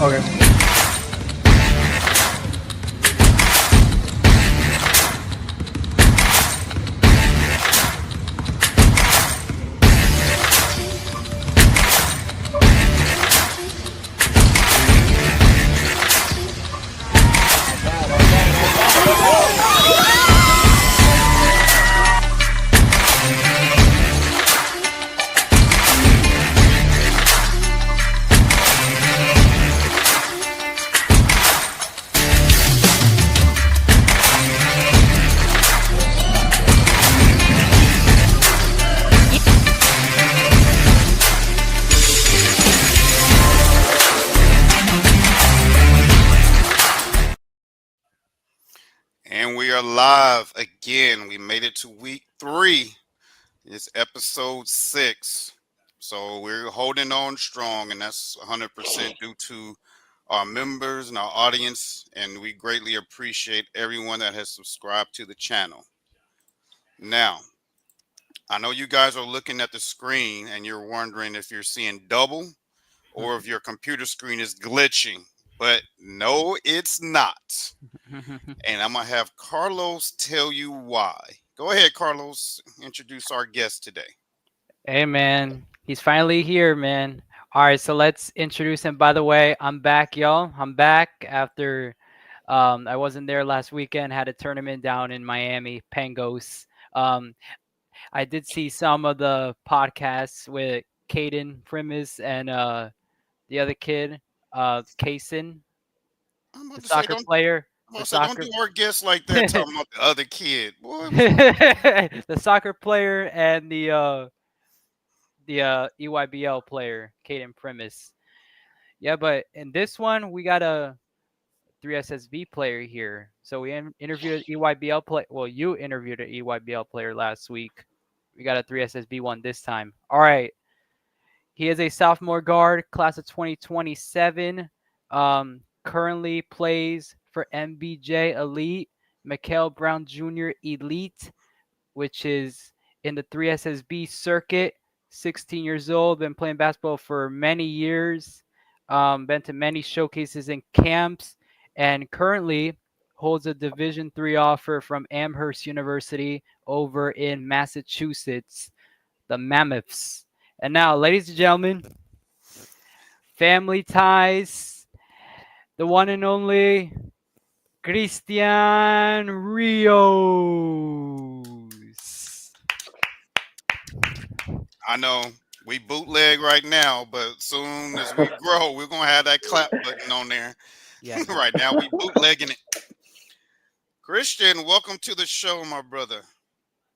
Okay. And we are live again. We made it to week 3. It's episode 6. So we're holding on strong, and that's 100% due to our members and our audience. And we greatly appreciate everyone that has subscribed to the channel. Now, I know you guys are looking at the screen and you're wondering if you're seeing double or if your computer screen is glitching. But no, it's not. And I'm going to have Carlos tell you why. Go ahead, Carlos. Introduce our guest today. Hey man, he's finally here, man. All right, so let's introduce him. By the way, I'm back, y'all. I'm back after I wasn't there last weekend. Had a tournament down in Miami, Pangos. Um, I did see some of the podcasts with Caden Primus and the other kid, Kaysen, I'm the about to say, soccer player. I'm about The to say, don't soccer do our guests like that talking about the other kid. Boy, the soccer player and the EYBL player, Caden Primus. Yeah, but in this one, we got a 3SSB player here. So we interviewed EYBL play. Well, you interviewed an EYBL player last week. We got a 3SSB one this time. All right. He is a sophomore guard, class of 2027. Currently plays for MBJ Elite, Mikael Brown Jr. Elite, which is in the 3SSB circuit. 16 years old, been playing basketball for many years, been to many showcases and camps, and currently holds a Division III offer from Amherst University over in Massachusetts, the Mammoths. And now, ladies and gentlemen, family ties, the one and only Cristian Rios. I know we bootleg right now, but soon as we grow, we're going to have that clap button on there. Yeah, no. Right now, we bootlegging it. Christian, welcome to the show, my brother.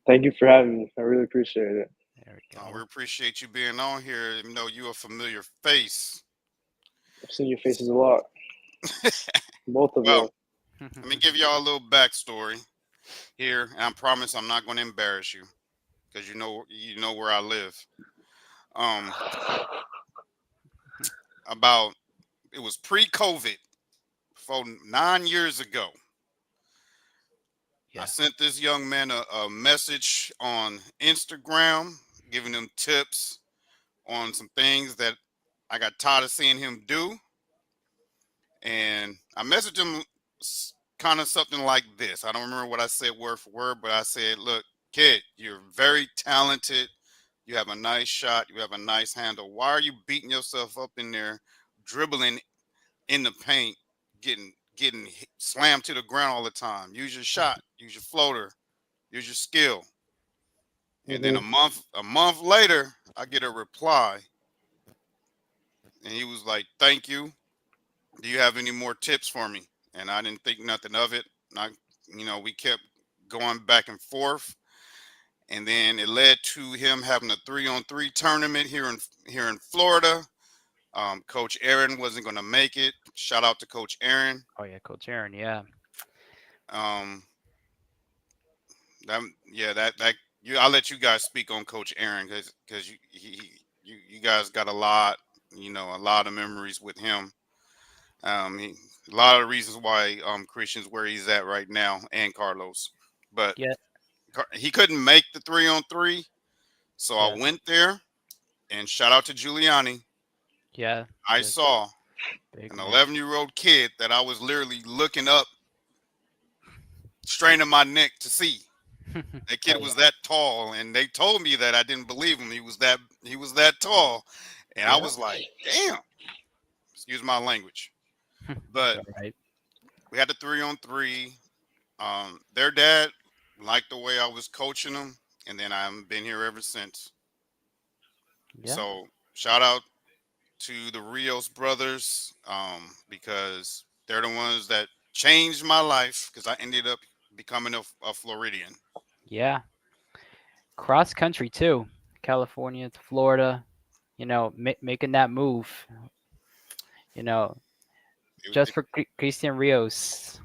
Thank you for having me. I really appreciate it. There we We go. appreciate you being on here, even though you're a familiar face. I've seen your faces a lot, both of Well, you. let me give y'all a little backstory here, and I promise I'm not going to embarrass you because you know where I live. Um, about it was pre-COVID, for 9 years ago. I Yeah. sent this young man a message on Instagram, giving him tips on some things that I got tired of seeing him do, and I messaged him kind of something like this. I don't remember what I said word for word, but I said, "Look, kid, you're very talented. You have a nice shot. You have a nice handle. Why are you beating yourself up in there, dribbling in the paint, getting slammed to the ground all the time? Use your shot. Use your floater. Use your skill." And then Hmm. a month later, I get a reply, and he was like, "Thank you. Do you have any more tips for me?" And I didn't think nothing of it. We kept going back and forth, and then it led to him having a 3-on-3 tournament here in Florida. Coach Aaron wasn't going to make it. Shout out to Coach Aaron. Oh yeah, Coach Aaron. Yeah. Um, that yeah, that I'll let you guys speak on Coach Aaron because you guys got a lot of memories with him. A lot of reasons why Christian's where he's at right now, and Carlos, but Yeah. he couldn't make the 3-on-3, so I Yeah. went there, and shout out to Giuliani. Yeah. I Just saw Big an man. 11-year-old kid that I was literally looking up, straining my neck to see. That kid was that tall, and they told me that. I didn't believe him. He was that tall, and I Yeah. was like, damn. Excuse my language, It's but all right. we had the 3-on-3. Their dad liked the way I was coaching them, and then I've been here ever since. Yeah. So shout out to the Rios brothers, because they're the ones that changed my life because I ended up becoming a Floridian. Yeah. Cross country too. California to Florida. Making that move. You know, just It- for Cristian Rios.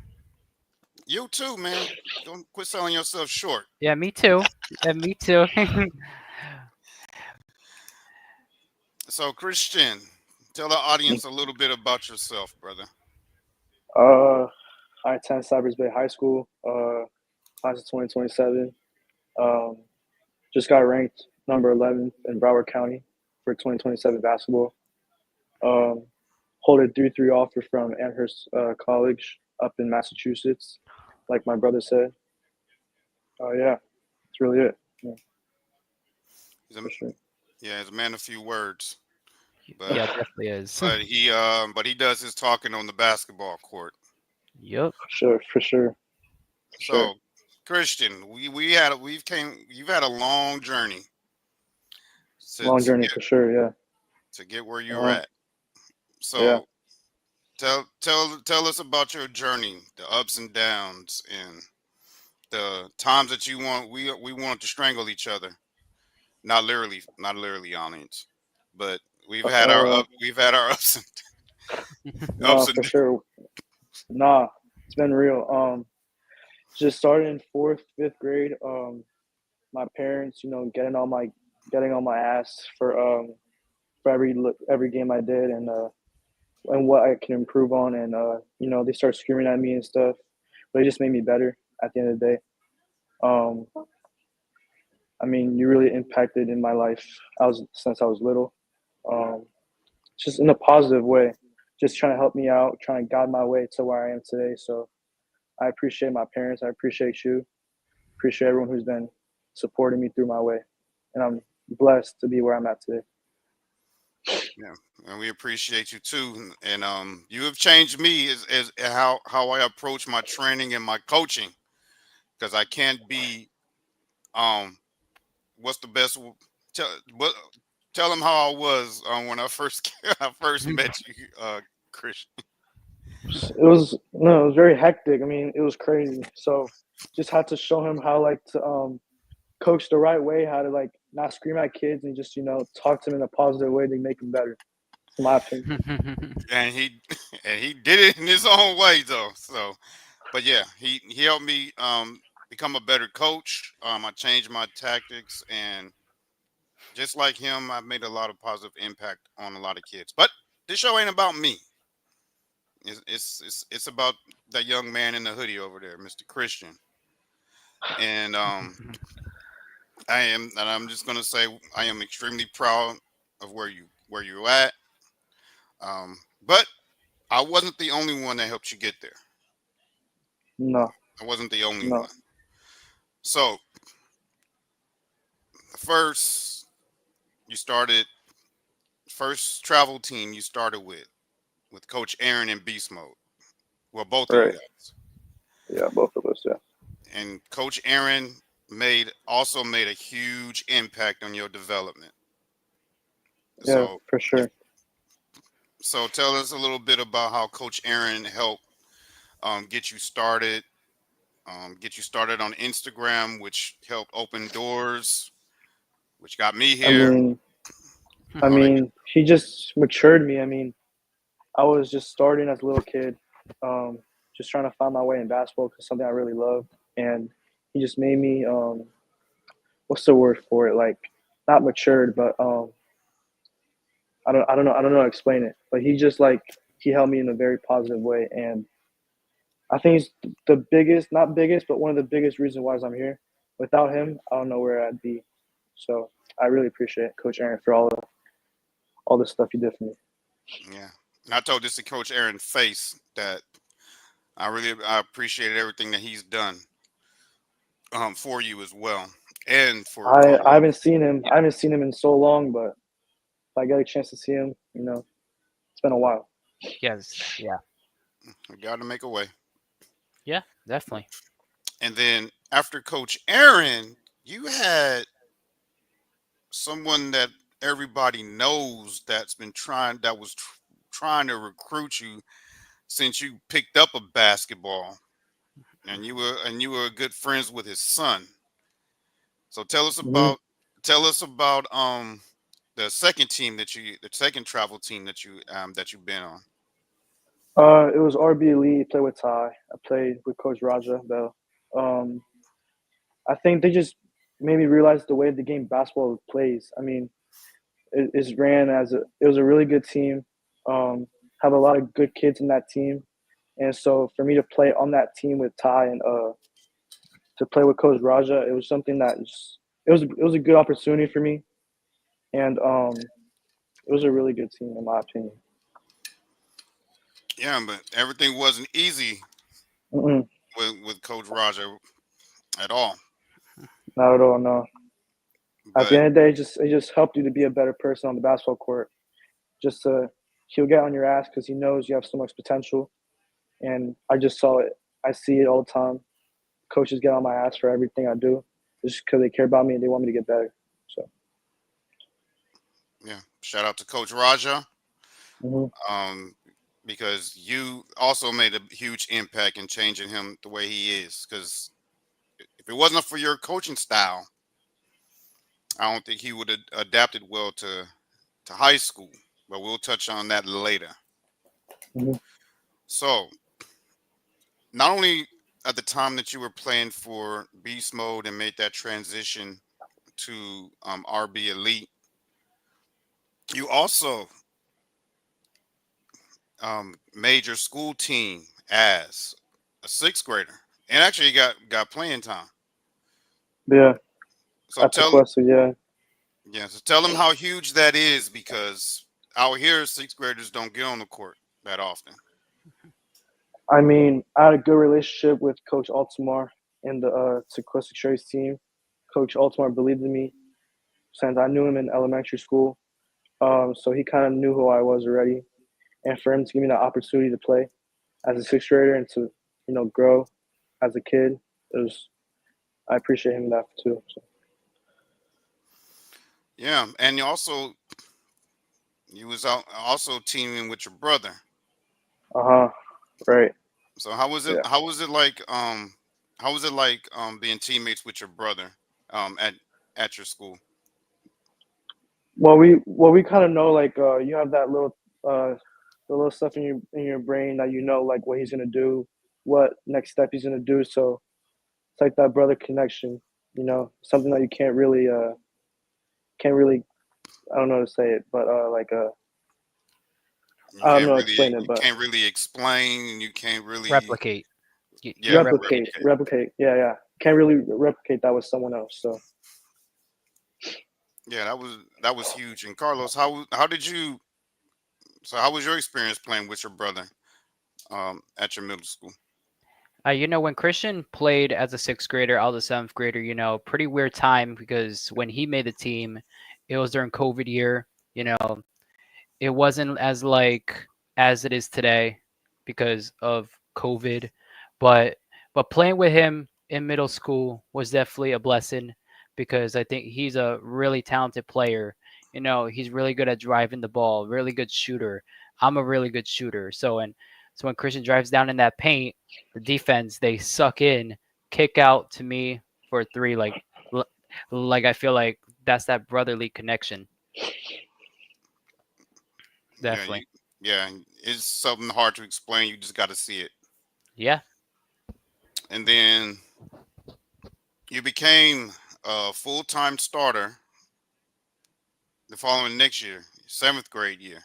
you too, man. Don't quit selling yourself short. Yeah, me too. Yeah, me too. So, Christian, tell the audience a little bit about yourself, brother. I attend Cypress Bay High School, class of 2027. Um, just got ranked number 11 in Broward County for 2027 basketball. Um, hold a 3-3 offer from Amherst College up in Massachusetts, like my brother said. Yeah, that's really it. Yeah, He's a, for sure. yeah, he's a man of few words, but Yeah, definitely is. but he does his talking on the basketball court. Yup. For sure, for sure, for sure. So, Christian, you've had a long journey to Long to journey get for sure. Yeah. to get where you're Uh-huh. at. Yeah. So, tell us about your journey, the ups and downs, and the times that we want to strangle each other. Not literally, audience, but Uh, we've had our ups and no, ups and for sure. Nah, it's been real. Just started in fourth, fifth grade. My parents, getting on my ass for every game I did, and what I can improve on, and they start screaming at me and stuff, but it just made me better at the end of the day. Um, I mean, you really impacted in my life. Since I was little, um, just in a positive way, just trying to help me out, trying to guide my way to where I am today. So I appreciate my parents. I appreciate you. Appreciate everyone who's been supporting me through my way, and I'm blessed to be where I'm at today. yeah, and we appreciate you too. And you have changed me as how I approach my training and my coaching, because I can't be um what's the best tell what tell them how I was when I first I first met you, Christian. It was very hectic. I mean, it was crazy. So just had to show him how like to coach the right way, how to like not scream at kids and just talk to them in a positive way to make them better. In my opinion. And he and he did it in his own way though. So, but yeah, he helped me become a better coach. I changed my tactics, and just like him, I've made a lot of positive impact on a lot of kids. But this show ain't about me. It's about that young man in the hoodie over there, Mr. Christian. And I'm just gonna say I am extremely proud of where you're at. But I wasn't the only one that helped you get there. No, I wasn't the only no. one. So the you started first travel team you started with Coach Aaron in beast mode. Well, both of you Right. guys. Yeah, both of us. Yeah. And Coach Aaron made a huge impact on your development. Yeah, So for if sure. so, tell us a little bit about how Coach Aaron helped get you started. Get you started on Instagram, which helped open doors, which got me I here. mean, I Go ahead. mean, he just matured me. I mean, I was just starting as a little kid, um, just trying to find my way in basketball because something I really love, and he just made me what's the word for it? Like not matured, but I don't know how to explain it. But he just like he helped me in a very positive way, and I think he's the biggest, not biggest, but one of the biggest reasons why I'm here. Without him, I don't know where I'd be. So I really appreciate Coach Aaron for all the stuff he did for me. Yeah. I told this to Coach Aaron Face that I appreciated everything that he's done for you as well, and for I haven't Carlos. seen him. I Yeah. haven't seen him in so long, but if I get a chance to see him, it's been a while. Yes. Yeah. We got to make a way. Yeah. Definitely. And then after Coach Aaron, you had someone that everybody knows that was trying to recruit you since you picked up a basketball, and you were good friends with his son. So Hmm. tell us about the second travel team that you've been on. It was RB Elite. Played with Ty. I played with Coach Raja Bell. Um, I think they just made me realize the way the game basketball plays. I mean, it's ran it was a really good team. Have a lot of good kids in that team, and so for me to play on that team with Ty and to play with Coach Raja, it was something that it was a good opportunity for me, and it was a really good team in my opinion. Yeah, but everything wasn't easy Mm-mm, with Coach Roger at all. not at all. No. At the But end of the day, it just helped you to be a better person on the basketball court. Just to He'll get on your ass because he knows you have so much potential, and I just saw it. I see it all the time. Coaches get on my ass for everything I do, just because they care about me and they want me to get better. So, yeah, shout out to Coach Raja, hmm um, because you also made a huge impact in changing him the way he is. Because if it wasn't for your coaching style, I don't think he would have adapted well to high school. But we'll touch on that later. hmm So, not only at the time that you were playing for Beast Mode and made that transition to RB Elite, you also made your school team as a sixth grader, and actually got playing time. yeah, So at tell Sequester, yeah. yeah, so tell them how huge that is because out here sixth graders don't get on the court that often. I mean, I had a good relationship with Coach Altamar and the Sequester Trace team. Coach Altamar believed in me since I knew him in elementary school. So he kind of knew who I was already, and for him to give me the opportunity to play as a sixth grader and to grow as a kid, it was I appreciate him that too. So, Yeah, and you was out also teaming with your brother. uh huh, right, So yeah. how was it like being teammates with your brother at your school? Well, we kind of know like you have that the little stuff in your brain that like what he's gonna do, what next step he's gonna do. So it's like that brother connection, something that you can't really I don't know how to say it, but I don't know how to explain it, You but can't really explain, and you can't really Replicate. You yeah, can't replicate replicate, it. replicate. Yeah, yeah. Can't really replicate that with someone else. So yeah, that was huge. And Carlos, how did you how was your experience playing with your brother at your middle school? When Christian played as a sixth grader, I was a seventh grader. Pretty weird time because when he made the team, it was during COVID year. You know, it wasn't as it is today because of COVID, but playing with him in middle school was definitely a blessing because I think he's a really talented player. He's really good at driving the ball, really good shooter. I'm a really good shooter. So when Christian drives down in that paint, the defense they suck in, kick out to me for three. L- like I feel like that's that brotherly connection. Yeah, Definitely. yeah, it's something hard to explain. You just got to see it. Yeah. And then you became a full-time starter the following next year, seventh grade year.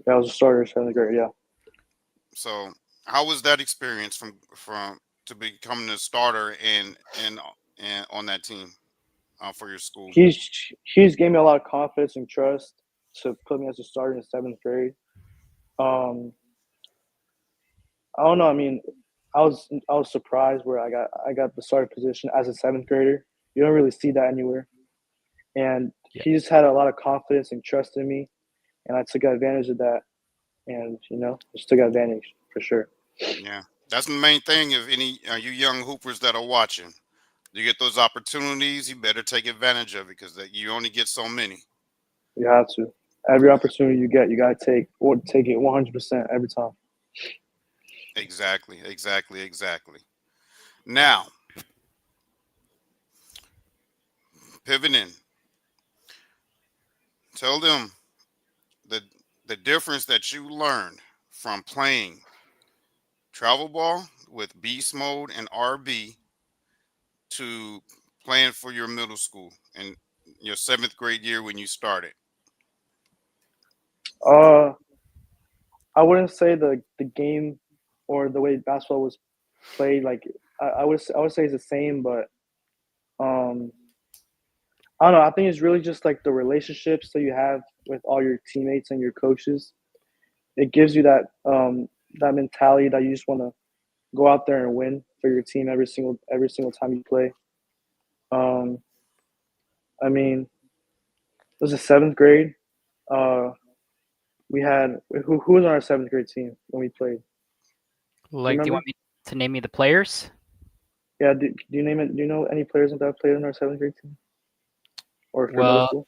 yeah, I was a starter seventh grade. Yeah, So how was that experience from to becoming a starter and on that team for your school? he's he's gave me a lot of confidence and trust to put me as a starter in seventh grade. Um, I don't know. I mean, I was surprised where I got the starting position as a seventh grader. You don't really see that anywhere. And Yeah. he just had a lot of confidence and trust in me, and I took advantage of that. And just took advantage for sure. Yeah, that's the main thing. If any you young hoopers that are watching, you get those opportunities, you better take advantage of it because that you only get so many. You have to. Every opportunity you get, you gotta take it 100% every time. Exactly, exactly, exactly. Now, pivoting, tell them the the difference that you learned from playing travel ball with beast mode and RB to playing for your middle school and your seventh grade year when you started. Uh, I wouldn't say the game or the way basketball was played. Like I would say it's the same, but um, I don't know. I think it's really just like the relationships that you have with all your teammates and your coaches. It gives you that mentality that you just want to go out there and win for your team every single time you play. Um, I mean, it was a seventh grade. Uh, we had who was on our seventh grade team when we played? Do you Like, do you remember? want me to name me the players? Yeah. Do you name it? Do you know any players that played on our seventh grade team or for middle Well, school?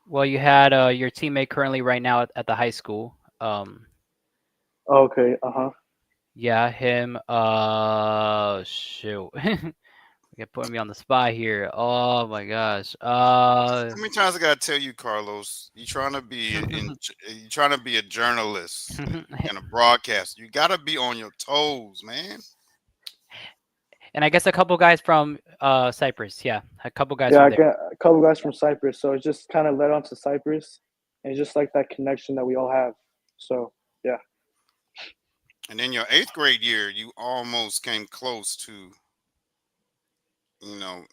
well, you had your teammate currently right now at the high school. Oh, okay. Uh huh. Yeah, him. Shoot. You're putting me on the spot here. Oh my gosh. How many times I gotta tell you, Carlos? You trying to be a journalist and a broadcaster. You gotta be on your toes, man. And I guess a couple guys from Cyprus. Yeah, a couple guys Yeah, from I there. got a couple guys from Cyprus, so it just kind of led on to Cyprus, and just like that connection that we all have. So yeah. And then your eighth grade year, you almost came close to, you know,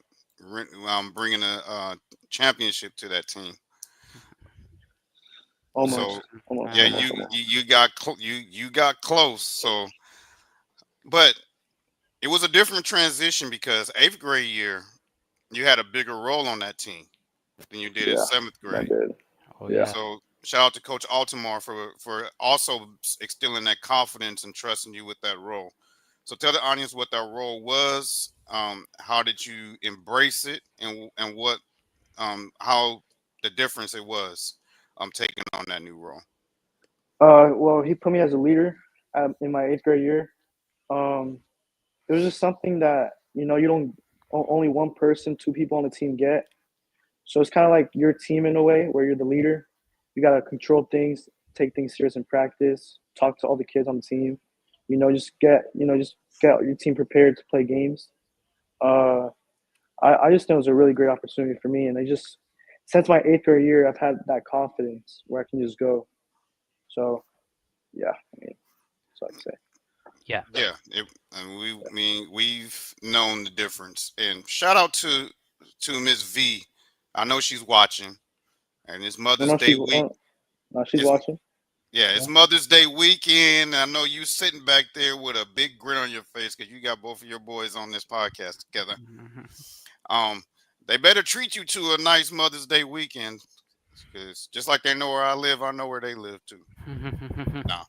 bringing a championship to that team. So Almost, almost, yeah, almost, almost. you got close. So, but it was a different transition because eighth grade year you had a bigger role on that team than you did in Yeah, seventh that grade. did. Oh Yeah. yeah. So shout out to Coach Altamar for also instilling that confidence and trusting you with that role. So tell the audience what that role was. How did you embrace it, and what how the difference it was taking on that new role. Well, he put me as a leader in my eighth grade year. Um, it was just something that you don't only one person, two people on the team get. So it's kind of like your team in a way where you're the leader. You gotta control things, take things serious in practice, talk to all the kids on the team. Just get your team prepared to play games. Uh, I just think it was a really great opportunity for me, and I just since my eighth grade year, I've had that confidence where I can just go. So yeah, I mean, that's what I'd say. Yeah. Yeah, and we've known the difference. And shout out to Miss V. I know she's watching, and it's I Mother's know Day she's week. no, she's It's watching. Yeah, Yeah. it's Mother's Day weekend. I know you sitting back there with a big grin on your face because you got both of your boys on this podcast together. Um, they better treat you to a nice Mother's Day weekend because just like they know where I live, I know where they live too. Nah,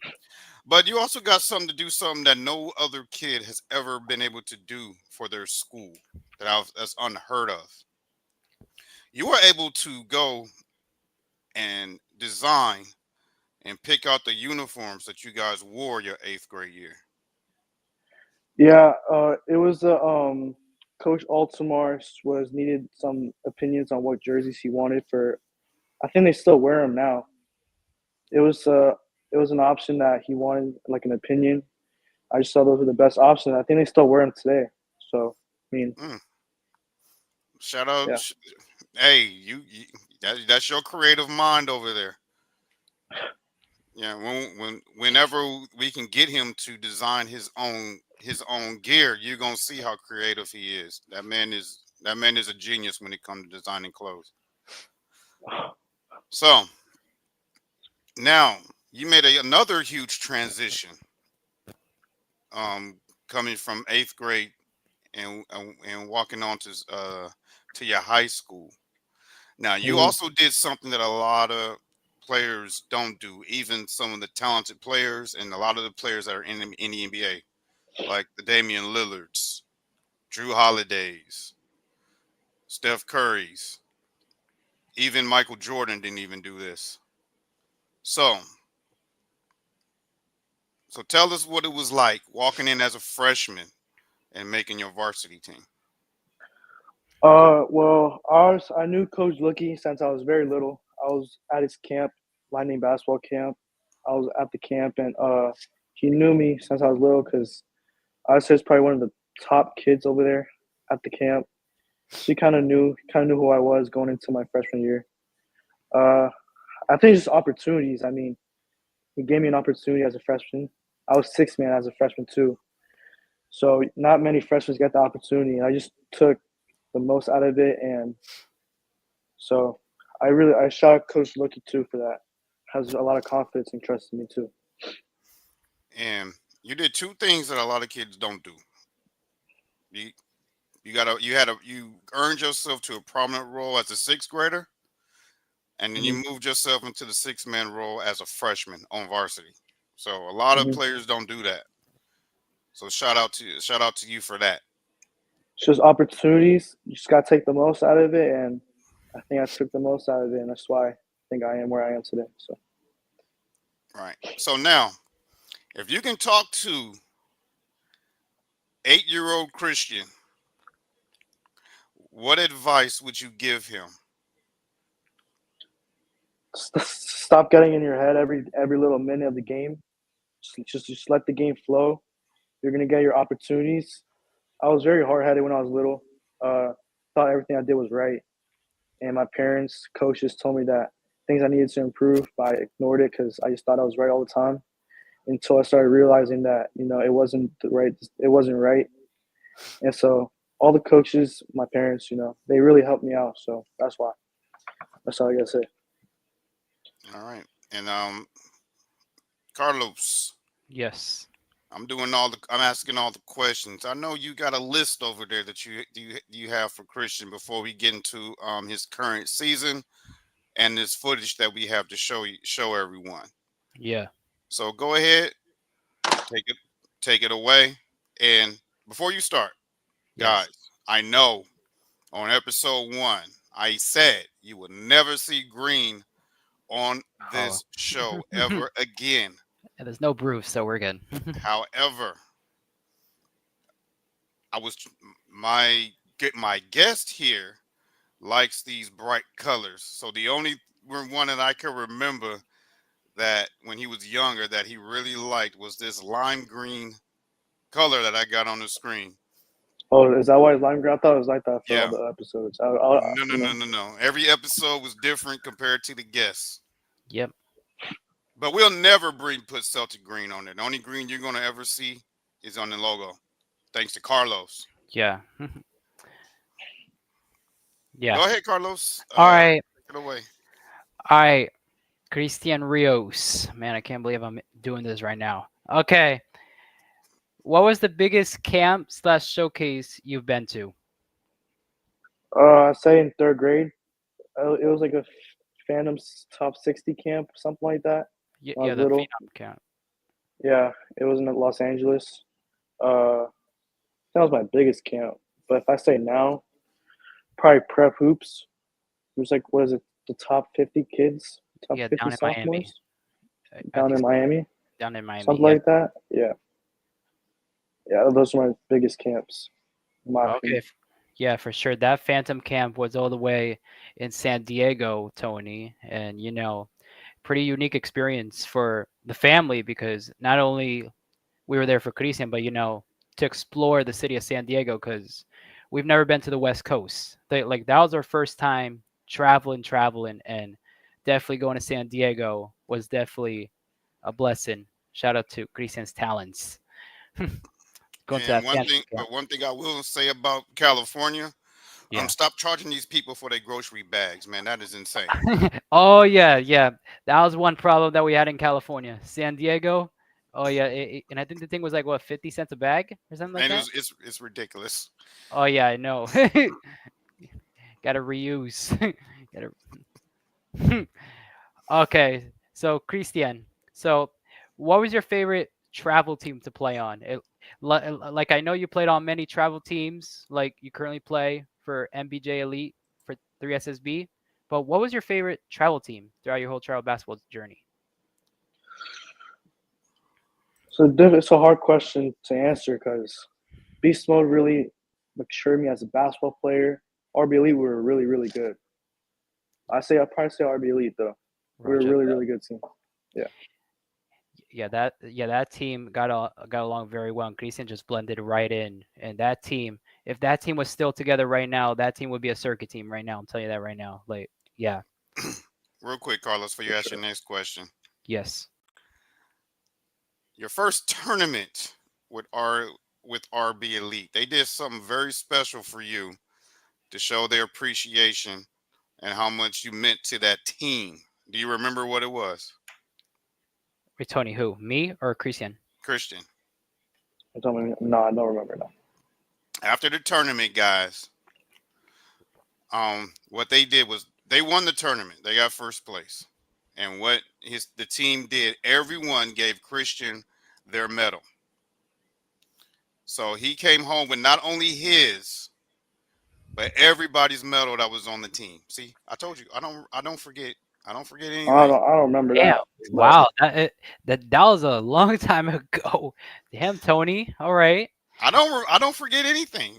but you also got something to do something that no other kid has ever been able to do for their school that's unheard of. You were able to go and design and pick out the uniforms that you guys wore your eighth grade year. Yeah, it was Coach Altamar was needed some opinions on what jerseys he wanted for. I think they still wear them now. It was uh it was an option that he wanted, like an opinion. I just saw those were the best option. I think they still wear them today. So I mean, Mm, shout out, yeah. hey, that's your creative mind over there. Yeah, whenever we can get him to design his own gear, you're gonna see how creative he is. That man is a genius when it comes to designing clothes. So now you made another huge transition, um, coming from eighth grade and walking on to your high school. Now, you Mhm. also did something that a lot of players don't do, even some of the talented players and a lot of the players that are in the NBA, like the Damian Lillards, Drew Holidays, Steph Curry's, even Michael Jordan didn't even do this. So, so tell us what it was like walking in as a freshman and making your varsity team. Well, ours, I knew Coach Lucky since I was very little. I was at his camp, Lightning basketball camp. I was at the camp, and he knew me since I was little because I was just probably one of the top kids over there at the camp. So he kind of knew who I was going into my freshman year. Uh, I think just opportunities. I mean, he gave me an opportunity as a freshman. I was six man as a freshman too, so not many freshmen get the opportunity. And I just took the most out of it, and so I shout out Coach Lucky too for that. Has a lot of confidence and trust in me too. And you did two things that a lot of kids don't do. You you earned yourself to a prominent role as a sixth grader, and then you Hmm. moved yourself into the six man role as a freshman on varsity. So a lot of Hmm. players don't do that. So shout out to you for that. It's just opportunities. You just gotta take the most out of it, and I think I took the most out of it, and that's why I think I am where I am today. So. Right. So now, if you can talk to 8-year-old Christian, what advice would you give him? Stop getting in your head every little minute of the game. Just let the game flow. You're gonna get your opportunities. I was very hard headed when I was little. Thought everything I did was right, and my parents, coaches told me that things I needed to improve, but I ignored it because I just thought I was right all the time. Until I started realizing that it wasn't right, and so all the coaches, my parents, they really helped me out. So that's why. That's all I gotta say. All right. And Carlos, Yes. I'm asking all the questions. I know you got a list over there that you have for Christian before we get into his current season and this footage that we have to show everyone. Yeah. So go ahead, take it take it away. And before you start, Yes. guys, I know on episode 1 I said you will never see green on Oh. this show ever again. And there's no Bruce, so we're good. However, I was my guest here likes these bright colors. So the only one that I can remember that when he was younger that he really liked was this lime green color that I got on the screen. Oh, is that why it's lime green? I thought it was like that for all Yeah. the episodes. No, no, no, no, no. Every episode was different compared to the guests. Yep. But we'll never put Celtic green on it. The only green you're gonna ever see is on the logo. Thanks to Carlos. Yeah. Yeah. Go ahead, Carlos. All right. Take it away. All right. Cristian Rios. Man, I can't believe I'm doing this right now. Okay. What was the biggest camp slash showcase you've been to? I say in third grade, it was like a Phantom's top 60 camp, something like that. When I Yeah, was the little. Phenom camp. Yeah, it was in Los Angeles. That was my biggest camp. But if I say now, probably prep hoops. It was like, what is it? The top 50 kids, top Yeah, 50 down in Miami. sophomores I down think in so. Miami, Down in Miami. something Yeah. like that. Yeah, yeah, those are my biggest camps, in my Okay. opinion. Yeah, for sure. That Phantom camp was all the way in San Diego, Tony, and pretty unique experience for the family because not only we were there for Cristian, but to explore the city of San Diego because we've never been to the West Coast. Like that was our first time traveling, and definitely going to San Diego was definitely a blessing. Shout out to Cristian's talents. Going to And that Phantom camp. one thing I will say about California, Yeah. stop charging these people for their grocery bags, man. That is insane. Oh yeah, yeah. That was one problem that we had in California. San Diego. Oh yeah, and I think the thing was like what 50 cents a bag or something like And that. it's ridiculous. Oh yeah, I know. Gotta reuse. Gotta. Okay, so Christian. So, what was your favorite travel team to play on? Like I know you played on many travel teams. Like you currently play for MBJ Elite for 3SSB. But what was your favorite travel team throughout your whole travel basketball journey? So it's a hard question to answer because Beast Mode really matured me as a basketball player. RB Elite were really, really good. I'd probably say RB Elite though. We were a Roger really, that. really good team. Yeah. That team got along very well. And Christian just blended right in. And that team, if that team was still together right now, that team would be a circuit team right now. I'm telling you that right now. Like, yeah, Real quick, Carlos, for For you ask your sure. next question. yes. Your first tournament with RB Elite, they did something very special for you to show their appreciation and how much you meant to that team. Do you remember what it was, Wait, Tony, who? Me or Christian? Christian? No, I don't remember now. After the tournament, guys, what they did was they won the tournament. They got first place. And what the team did, everyone gave Christian their medal. So he came home with not only his, but everybody's medal that was on the team. See, I told you, I don't forget. I don't forget anything. I don't remember Damn! that. But Wow, that was a long time ago. Damn, Tony. All right. I don't forget anything.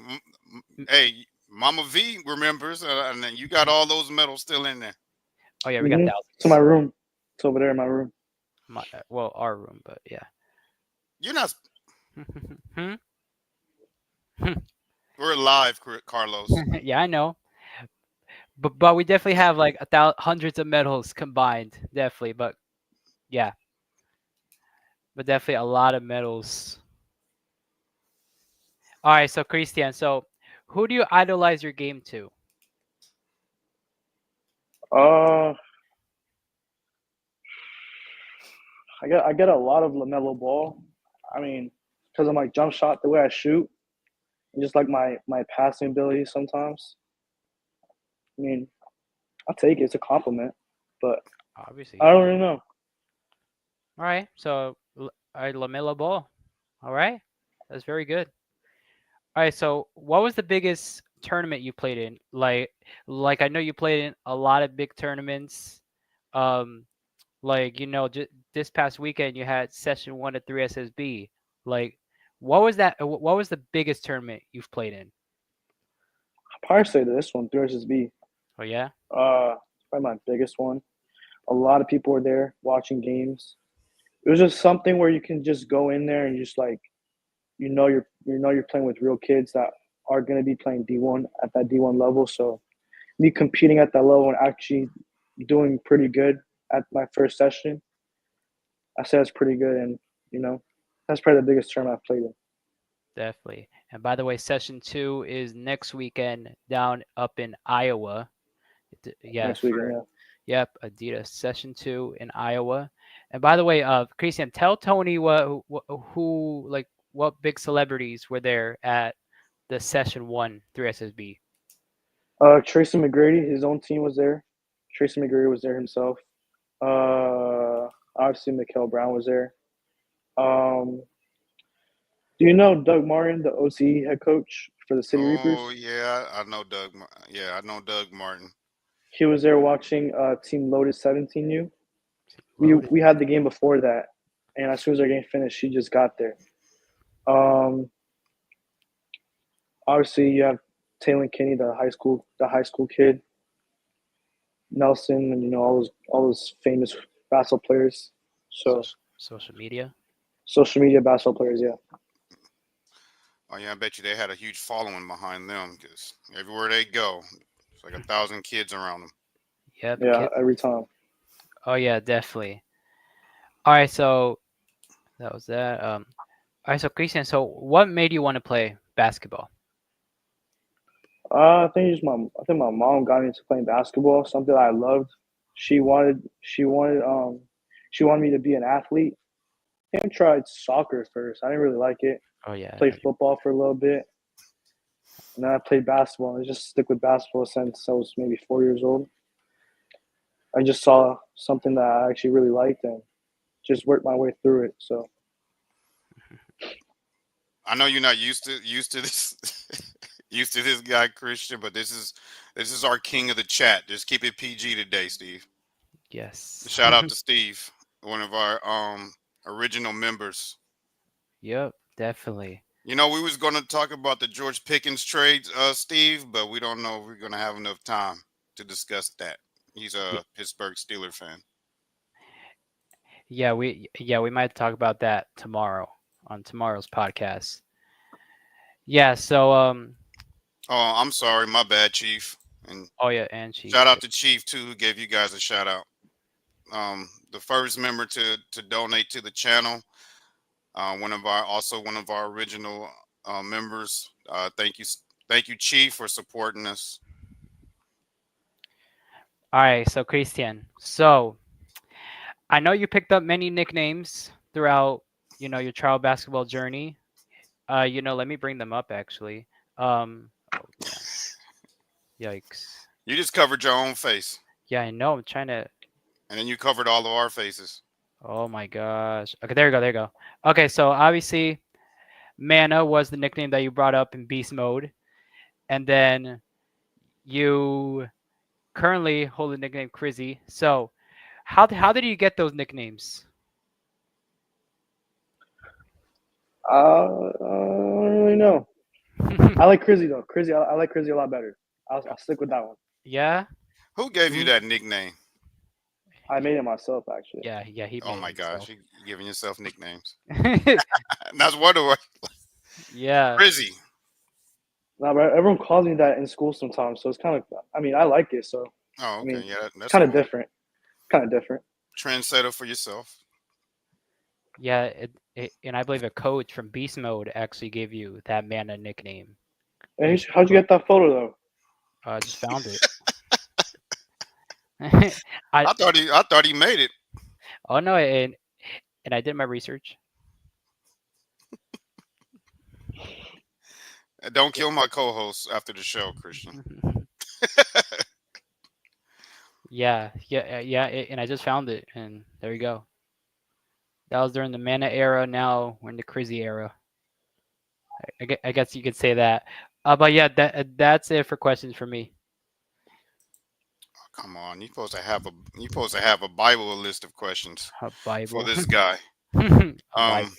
M- Hey, Mama V remembers, and then you got all those medals still in there. Oh yeah, we got it's in my thousands. room. It's over there in my room. Well, our room, but yeah. You're not. Hmm? We're live, Carlos. Yeah, I know. But we definitely have like hundreds of medals combined, definitely. But yeah, but definitely a lot of medals. All right, so Christian, so who do you idolize your game to? Uh, I get a lot of Lamelo Ball. I mean, because of my jump shot, the way I shoot, and just like my passing ability sometimes. I mean, I'll take it. It's a compliment, but Obviously, I yeah. don't really know. All right, so all right, Lamelo Ball. All right, that's very good. All right, so what was the biggest tournament you played in? Like I know you played in a lot of big tournaments. Um, like this past weekend you had session 1 at 3SSB. Like, what was that? What was the biggest tournament you've played in? I'll probably say this one, 3SSB. Oh yeah, Probably my biggest one. A lot of people were there watching games. It was just something where you can just go in there and just like you're playing with real kids that are going to be playing D1 at that D1 level. So me competing at that level and actually doing pretty good at my first session, I said it's pretty good, and you know that's probably the biggest tournament I've played in. definitely. And by the way, session 2 is next weekend down up in Iowa. Yeah, Next weekend. Yeah. yep, Adidas session 2 in Iowa. And by the way, Christian, tell Tony who like what big celebrities were there at the session 1 3SSB. Tracy McGrady, his own team was there. Tracy McGrady was there himself. Obviously, Mikael Brown was there. Um, do you know Doug Martin, the OC head coach for the City Oh Reapers? yeah, I know Doug. Yeah, I know Doug Martin. He was there watching Team Lotus 17U. Loaded. We had the game before that, and as soon as our game finished, he just got there. Um, Obviously, you have Taylor Kinney, the high school kid, Nelson, and all those famous basketball players. So Social media. social media basketball players, yeah, Oh yeah, I bet you they had a huge following behind them because everywhere they go, it's like 1,000 kids around them. Yep, yeah, kid. every time. Oh yeah, definitely. All right, so that was that. All right, so Christian, so what made you want to play basketball? I think my mom got me into playing basketball, something that I loved. she wanted me to be an athlete. I tried soccer first. I didn't really like it. Oh yeah, I know Played football for a little bit, and then I played basketball. I just stick with basketball since I was maybe 4 years old. I just saw something that I actually really liked and just worked my way through it. So I know you're not used to this used to this guy Christian, but this is our king of the chat. Just keep it PG today, Steve. yes. Shout out to Steve, one of our original members. Yep, definitely. You know, we was going to talk about the George Pickens trade, Steve, but we don't know if we're going to have enough time to discuss that. He's Y- a Pittsburgh Steeler fan. we might talk about that tomorrow on tomorrow's podcast. Yeah, so Oh, I'm sorry, my bad, Chief. And oh yeah, and Chief shout too. out to Chief too, who gave you guys a shout out. The first member to donate to the channel. One of our original members. Thank you, Chief, for supporting us. All right, so Christian. So I know you picked up many nicknames throughout, your child basketball journey. Let me bring them up actually. Oh yeah, yikes. You just covered your own face, Yeah, I know. I'm trying to. and then you covered all of our faces. Oh my gosh. Okay, there you go. There you go. Okay, so obviously, Mana was the nickname that you brought up in Beast Mode, and then you currently hold the nickname Crizzy. So, how did you get those nicknames? I don't really know. I like Crizzy though. Crizzy, I like Crizzy a lot better. I'll stick with that one. Yeah. Who gave you Mhm. that nickname? I made it myself actually. Yeah, he Oh made it my gosh, himself. you giving yourself nicknames. That's one of Yeah. Rizzy. No, but everyone calls me that in school sometimes, so it's kind of. I mean, I like it, so Oh, I okay, mean, yeah, it's that's kind of cool. different. Kind of different. Trendsetter for yourself. Yeah, and I believe a coach from Beast Mode actually gave you that Mana nickname. Hey, Mr. how'd you Cook. get that photo though? I just found it. I I thought he made it. oh no, and I did my research. Don't kill my co-host after the show, Christian. And I just found it, and there you go. That was during the Mana era. Now we're in the Crizzy era. I guess you could say that. But yeah, that's it for questions for me. Come on, you supposed to have a Bible list of questions A for Bible. this guy. A Um, Bible.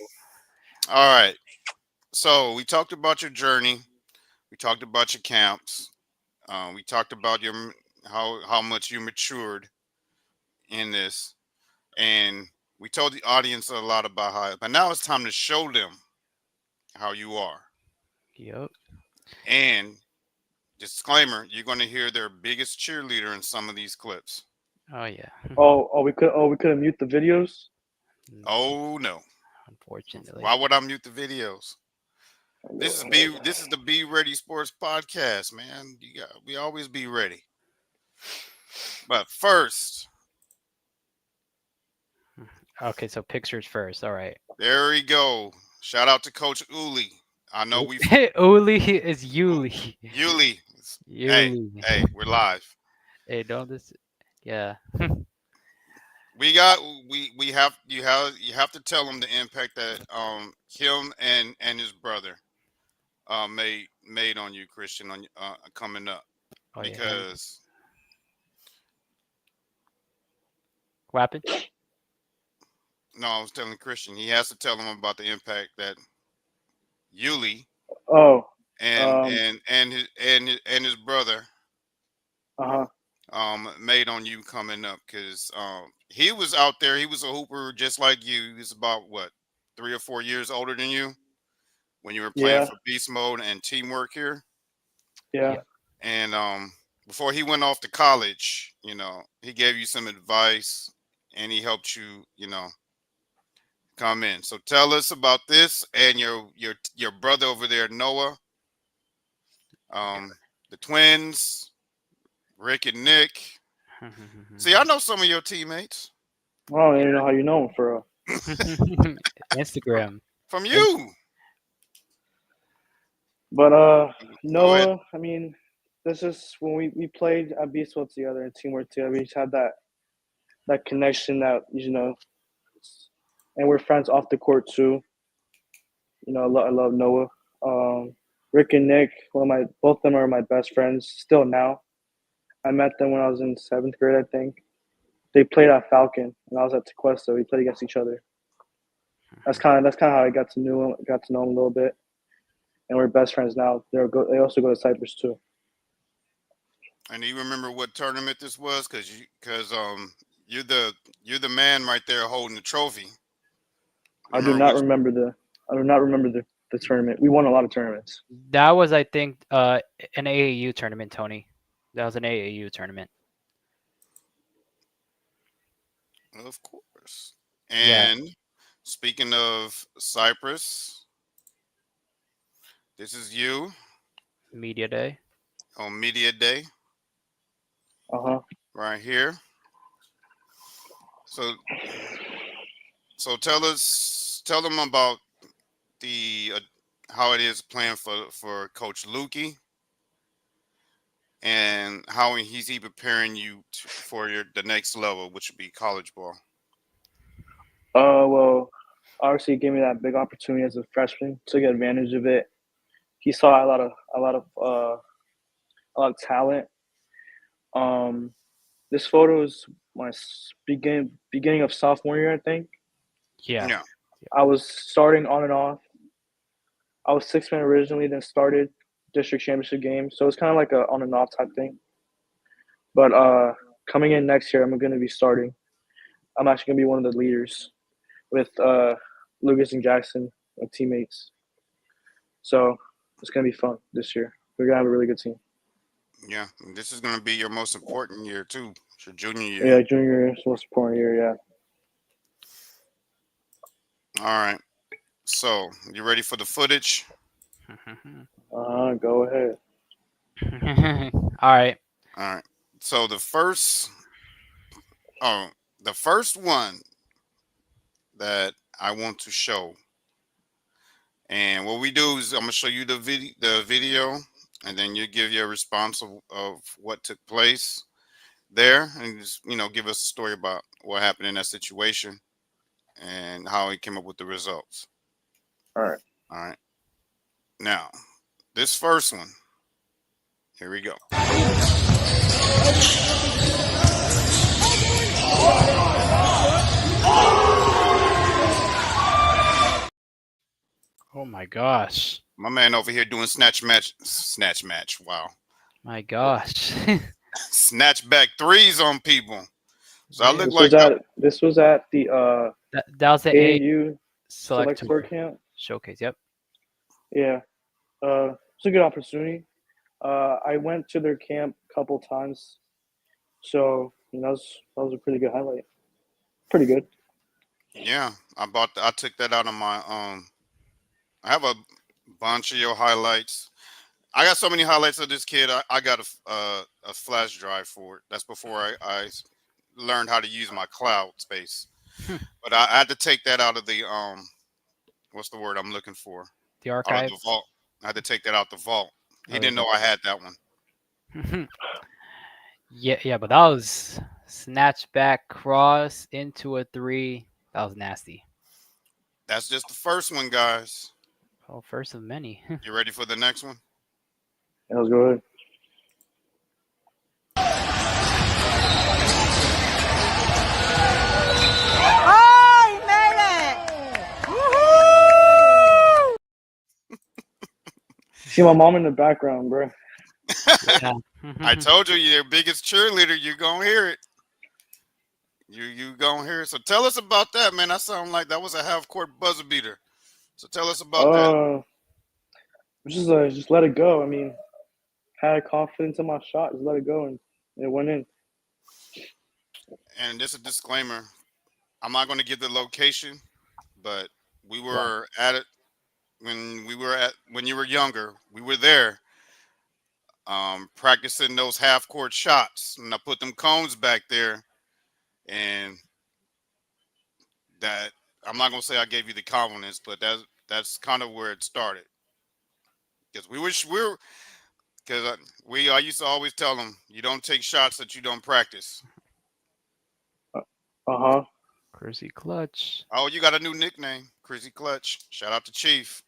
all right. So we talked about your journey. We talked about your camps. We talked about your how much you matured in this, and we told the audience a lot about how. But now it's time to show them how you are. Yep. And disclaimer: you're going to hear their biggest cheerleader in some of these clips. Oh yeah. We could mute the videos. No, Oh no! unfortunately. Why would I mute the videos? This is the Be Ready Sports Podcast, man. We always be ready. But first, Okay, so pictures first. All right. there we go. Shout out to Coach Uli. I know we Uli is Yuli. Uli. Hey, Yuli. hey, we're live. Hey, don't this. Yeah. We got we have you have to tell him the impact that him and his brother made on you, Christian, on coming up, Oh yeah. because What happened? no, I was telling Christian he has to tell him about the impact that Yuli Oh, and his brother uh huh. made on you coming up, because he was out there, he was a hooper just like you. He was about what, 3 or 4 years older than you when you were playing Yeah, for beast mode and teamwork here. yeah. Yep. And before he went off to college, he gave you some advice and he helped you, come in. So tell us about this and your brother over there, Noah, the twins, Rick and Nick. See, I know some of your teammates I don't even know how you know him for real. from, Instagram. from Inst- you. But Go ahead. Noah, I mean, this is when we played at Beastwell together and teamwork together. We just had that connection that and we're friends off the court too. I love Noah. Rick and Nick, both of them are my best friends still now. I met them when I was in seventh grade, I think. They played at Falcon, and I was at Tequesta. We played against each other. That's kind of how I got to know them a little bit, and we're best friends now. They also go to Cyprus too. And do you remember what tournament this was? Cause you're the man right there holding the trophy. I do Remember not which? remember the I do not remember the tournament. We won a lot of tournaments. That was, I think, an AAU tournament, Tony. That was an AAU tournament. Of course. Yeah, And speaking of Cyprus, this is you media day. on media day Uh huh. right here. So so tell them about how it is playing for Coach Lukey and how he preparing you for the next level, which would be college ball. Well, obviously, he gave me that big opportunity as a freshman. Took advantage of it. He saw a lot of talent. Um, this photo is my beginning of sophomore year, I think. Yeah. Yeah, I was starting on and off. I was six man originally, then started district championship game. So it's kind of like a on and off type thing. But coming in next year, I'm going to be starting. I'm actually going to be one of the leaders with Lucas and Jackson, my teammates. So it's going to be fun this year. We're going to have a really good team. yeah. And this is gonna be your most important year too. It's your junior year. Yeah, junior year is the most important year. Yeah. All right. So you ready for the footage? Go ahead. All right. All right. So oh, the first one that I want to show, and what we do is I'm gonna show you the video, and then you give your response of what took place there, and just give us a story about what happened in that situation and how he came up with the results. All right. All right. Now, this first one, here we go. Oh my gosh. My man over here doing snatch match. Wow, My gosh. snatch back threes on people. So I look Man, like This was at the that was the A AAU select Select Tour tour camp. showcase. Yep. Yeah. It's a good opportunity. I went to their camp a couple times, so that was a pretty good highlight. Pretty good. yeah. I took that out of my I have a bunch of your highlights. I got so many highlights of this kid. I got a flash drive for it. That's before I learned how to use my cloud space. But I had to take that out of the what's the word I'm looking for? The Out of the archives. vault. I had to take that out the vault. He Oh, the didn't know vault. I had that one. Yeah, yeah, but that was snatch back cross into a three. That was nasty. That's just the first one, guys. Oh, first of many. You ready for the next one? That was good. Oh, he made it! Woohoo! See my mom in the background, bro. Yeah. I told you, you're the biggest cheerleader. You're gonna hear it. You gonna hear it. So tell us about that, man. That sounded like that was a half court buzzer beater. So tell us about that. Uh, just let it go. I mean, had confidence in my shot. Just let it go, and it went in. And just a disclaimer: I'm not going to give the location, but we Yeah. were at it when you were younger. We were there. practicing those half court shots, and I put them cones back there, and that I'm not gonna say I gave you the confidence, but that's kind of where it started. Because I used to always tell them, you don't take shots that you don't practice. Uh-huh. Crazy Clutch. Oh, you got a new nickname, Crazy Clutch. Shout out to Chief.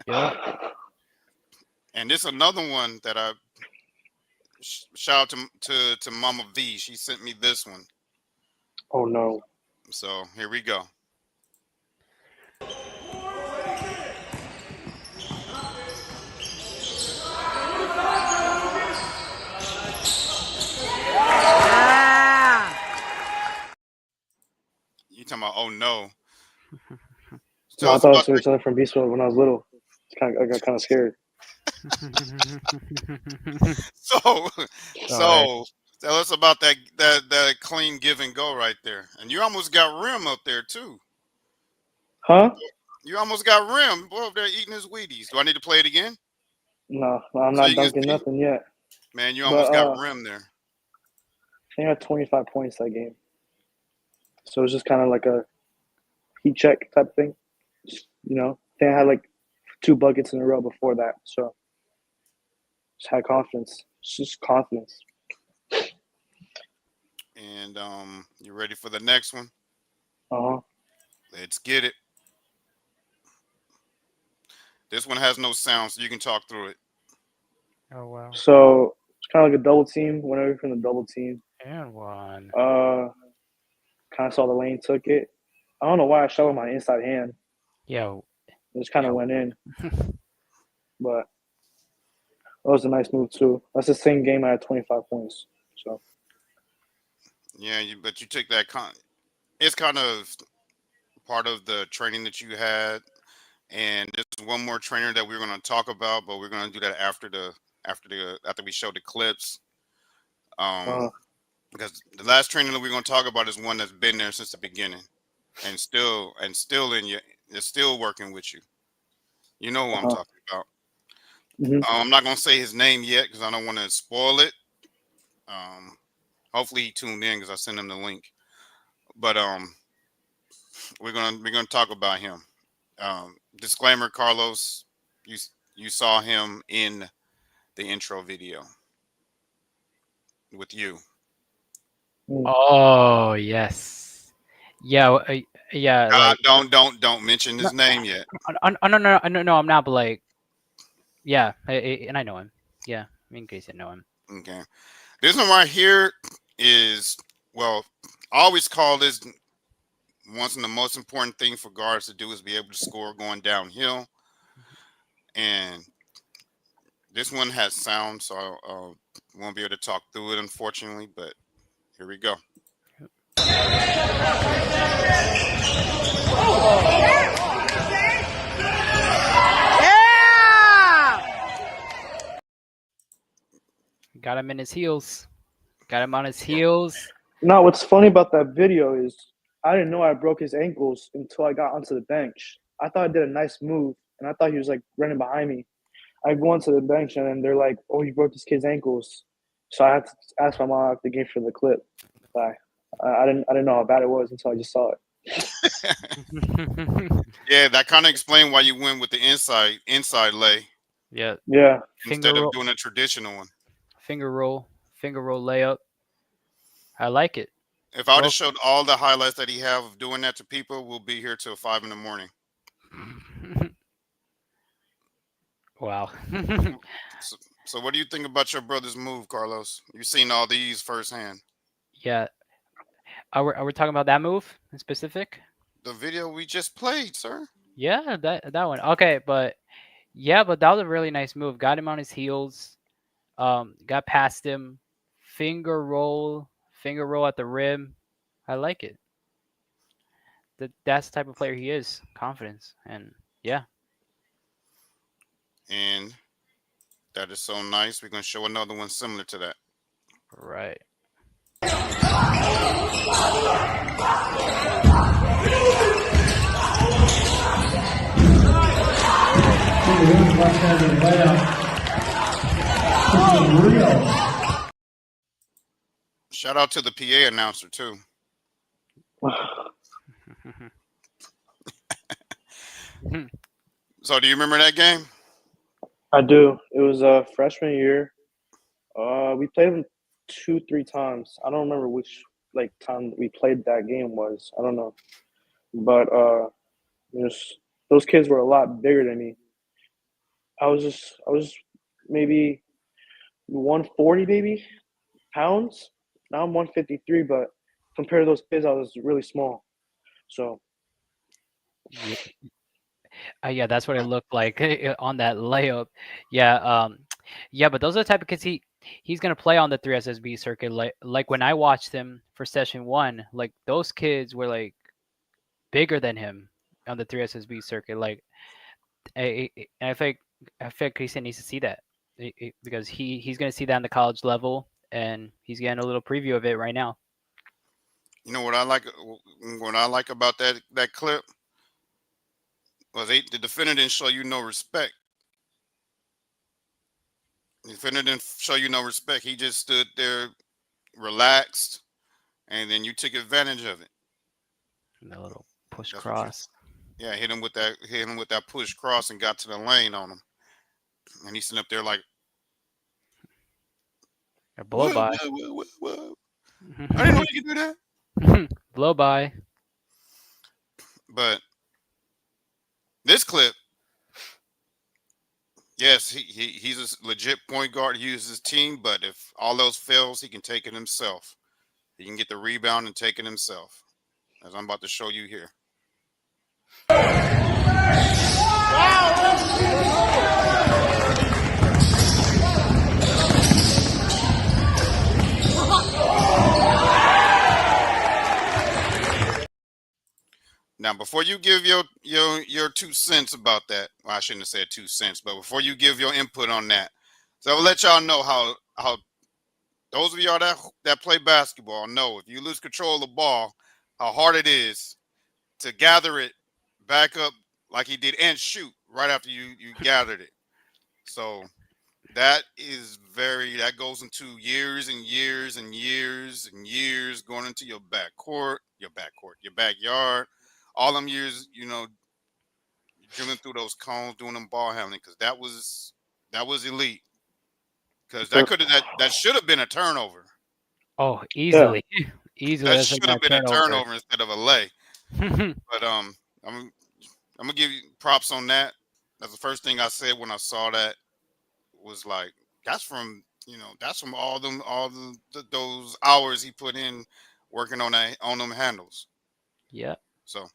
Yeah. And this another one that I shout out to Mama V. She sent me this one. Oh no. So here we go. You talking about, oh no. No, I thought it was something from Beast Mode when I was little. I got kind of scared. So tell us about that clean give and go right there. And you almost got Rim up there too. Huh? You almost got Rim. Boy, up there eating his Wheaties. Do I need to play it again? No, I'm not dunking nothing yet. Man, you almost got Rim there. I think I had 25 points that game. So it was just kind of like a heat check type thing. You know, I think I had like 2 buckets in a row before that. So just had confidence. It's just confidence. And you ready for the next one? Uh-huh. Let's get it. This one has no sound, so you can talk through it. Oh wow. So it's kind of like a double team. Whenever from the double team. And one. Kind of saw the lane, took it. I don't know why I shot with my inside hand. Yo. It just kind of went in. But that was a nice move too. That's the same game I had 25 points. So. Yeah, but you took that it's kind of part of the training that you had, and there's one more trainer that we're going to talk about, but we're going to do that after we show the clips. Because the last trainer that we're going to talk about is one that's been there since the beginning, and still it's still working with you. You know who I'm talking about. Mm-hmm. I'm not going to say his name yet because I don't want to spoil it. Hopefully he tuned in because I sent him the link. But we're gonna talk about him. Disclaimer, Carlos, you saw him in the intro video with you. Oh yes. Yeah. Yeah. Like, don't mention his name yet. No, I'm not. But like, yeah, and I know him. Yeah, in case I know him. Okay. This one right here is, well, I always call this one of the most important thing for guards to do is be able to score going downhill. And this one has sound, so I won't be able to talk through it, unfortunately, but here we go. Got him in his heels. Got him on his heels. Now, what's funny about that video is I didn't know I broke his ankles until I got onto the bench. I thought I did a nice move, and I thought he was like running behind me. I go onto the bench, and then they're like, "Oh, you broke this kid's ankles." So I had to ask my mom after the game for the clip. I didn't know how bad it was until I just saw it. Yeah, that kind of explained why you went with the inside lay. Yeah. Yeah. Instead of doing a traditional one. Finger roll layup. I like it. If I would have showed all the highlights that he have of doing that to people, we'll be here till 5 a.m. Wow. So what do you think about your brother's move, Carlos? You've seen all these firsthand. Yeah. Are we talking about that move in specific? The video we just played, sir. Yeah, that one. Okay, but that was a really nice move. Got him on his heels. Got past him. Finger roll at the rim. I like it. That's the type of player he is. Confidence. And yeah. And that is so nice. We're going to show another one similar to that. Right. Shout out to the PA announcer too. So, do you remember that game? I do. It was freshman year. We played them 2, 3 times. I don't remember which time we played that game was. I don't know, but just those kids were a lot bigger than me. I was maybe 140 maybe pounds. Now I'm 153, but compared to those kids, I was really small. So Yeah, yeah, that's what it looked like on that layup. Yeah, yeah, but those are the type of kids he's gonna play on the 3SSB circuit. Like when I watched him for session one, like those kids were like bigger than him on the 3SSB circuit. Like I think Cristian needs to see that because he's gonna see that on the college level, and he's getting a little preview of it right now. You know what I like? What I like about that clip was the defender didn't show you no respect. The defender didn't show you no respect. He just stood there, relaxed, and then you took advantage of it. And the little push That's what you. cross. Yeah, hit him with that push cross, and got to the lane on him. And he's sitting up there like, A blow what, by. what? I didn't know you could do that. Blow by. But this clip, yes, he's a legit point guard. He uses his team, but if all else fails, he can take it himself. He can get the rebound and take it himself, as I'm about to show you here. Now, before you give your 2 cents about that, well, I shouldn't have said 2 cents, but before you give your input on that, so I'll let y'all know how those of y'all that play basketball know if you lose control of the ball, how hard it is to gather it back up like he did and shoot right after you gathered it. So that goes into years and years and years and years going into your backyard, all them years, dribbling through those cones, doing them ball handling, because that was elite. Because so, that should have been a turnover. Oh, yeah, easily, easily. That That's like should have that been a turnover. turnover instead of a lay. But I'm gonna give you props on that. That's the first thing I said when I saw that, was like, that's from those hours he put in working on them handles. Yeah. So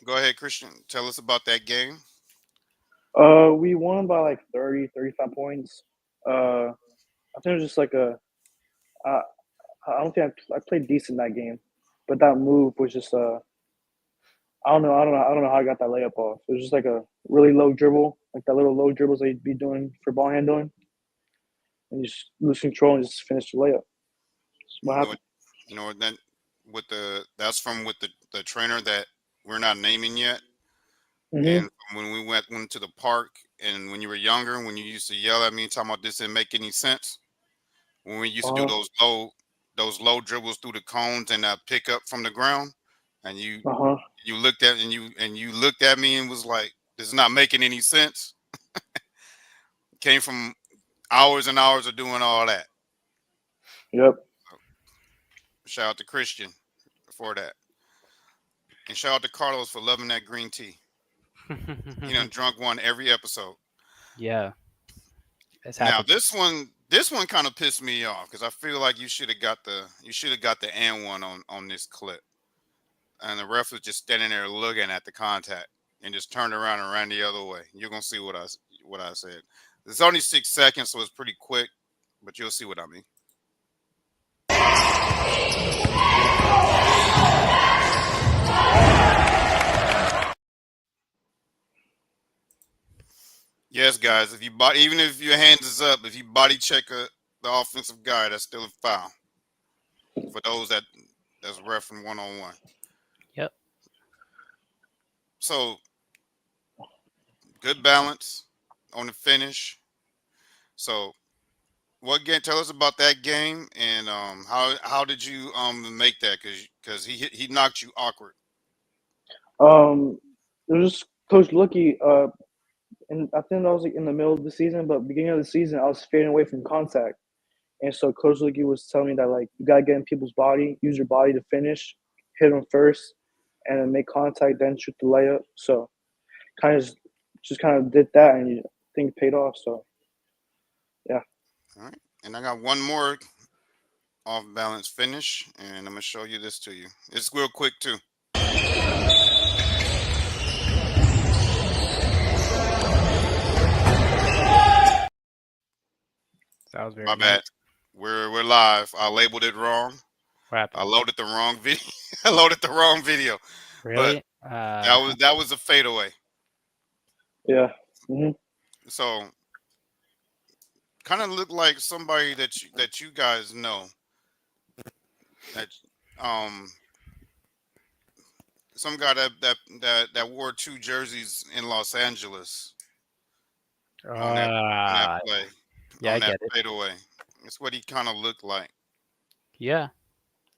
go ahead, Christian. Tell us about that game. we won by like 30, 35 points. I think it was just like I, I don't think I played decent that game, but that move was just I don't know how I got that layup off. It was just like a really low dribble, like that little low dribbles that you'd be doing for ball handling, and you just lose control and just finish the layup. That's what You know happened. what? You know what? Then that's from with the trainer that we're not naming yet. Mhm. And when we went to the park, and when you were younger, when you used to yell at me talking about this didn't make any sense, when we used to Uh do huh. those low dribbles through the cones and pick up from the ground, and Uh huh. you looked at me and was like, "This is not making any sense." Came from hours and hours of doing all that. Yep. So, shout out to Christian for that, and shout out to Carlos for loving that green tea. He done drunk one every episode. Yeah, it's Now happened. this one kind of pissed me off because I feel like you should have got the and one on this clip, and the ref was just standing there looking at the contact and just turned around and ran the other way. You're gonna see what I said. It's only 6 seconds, so it's pretty quick, but you'll see what I mean. Yes, guys, even if your hands is up, if you body check the offensive guy, that's still a foul for those that's referencing 1-on-1. Yep. So good balance on the finish. So, what game? Tell us about that game, and how did you make that? Because he knocked you awkward. It was just Coach Lucky. And I think that was like in the middle of the season, but beginning of the season, I was fading away from contact. And so Coach Lucky was telling me that like you gotta get in people's body, use your body to finish, hit them first, and then make contact, then shoot the layup. So kind of just kind of did that, and I think it paid off. So yeah. All right, and I got one more off balance finish, and I'm gonna show you this to you. It's real quick too. That was very My nice. bad. We're live. I labeled it wrong. What I happened? loaded the wrong video. I loaded the wrong video. But Really? that was a fadeaway. Yeah. Hmm. So kind of looked like somebody that you guys know. That um some guy that wore two jerseys in Los Angeles on that uh, play yeah, I on that get it. fadeaway. That's what he kind of looked like. Yeah.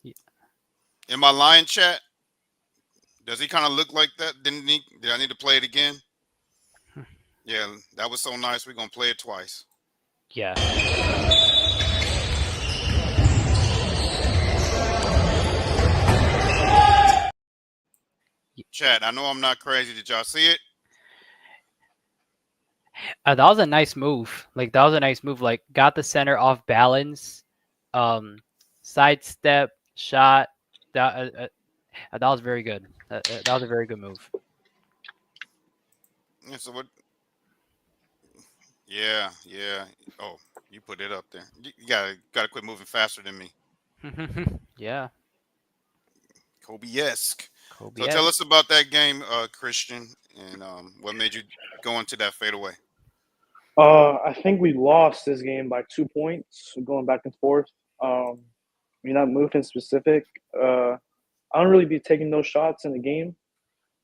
Y- In my line chat, does he kind of look like that? Didn't he? Did I need to play it again? Yeah, that was so nice. We're gonna play it twice. Yeah. Chat, I know I'm not crazy. Did y'all see it? That was a nice move. Like that was a nice move. Like got the center off balance, sidestep shot. That was very good. That was a very good move. Yeah, so what? Yeah, yeah. Oh, you put it up there. You gotta quit moving faster than me. Yeah, Kobe-esque. Kobe. So tell us about that game, Christian, and what made you go into that fadeaway. I think we lost this game by 2 points, going back and forth. You're not moving specific. I don't really be taking those shots in the game,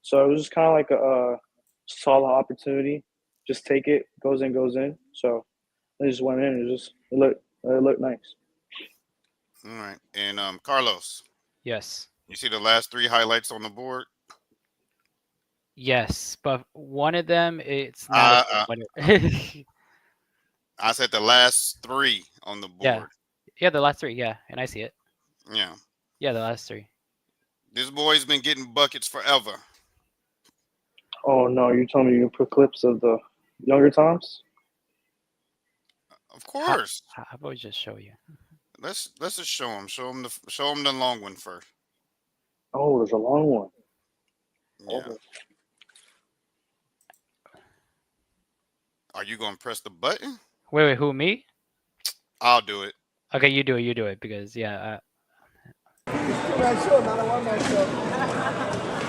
so it was just kind of like a solid opportunity. Just take it, goes in, goes in. So I just went in. It looked nice. All right, and Carlos, Yes. you see the last three highlights on the board? Yes, but one of them it's not a Uh, game uh, winner. I said the last three on the Yeah. board. Yeah, the last three. Yeah, and I see it. Yeah, Yeah, the last three. this boy's been getting buckets forever. Oh no, you're telling me you put clips of the younger times? Of How, course. how about we just show you? Let's just show him. Show him the long one first. Oh, there's a long one. Yeah. Oh, Are you gonna press the button? Wait, who me? I'll do it. Okay, you do it because yeah. Two-man show, not a one-man show.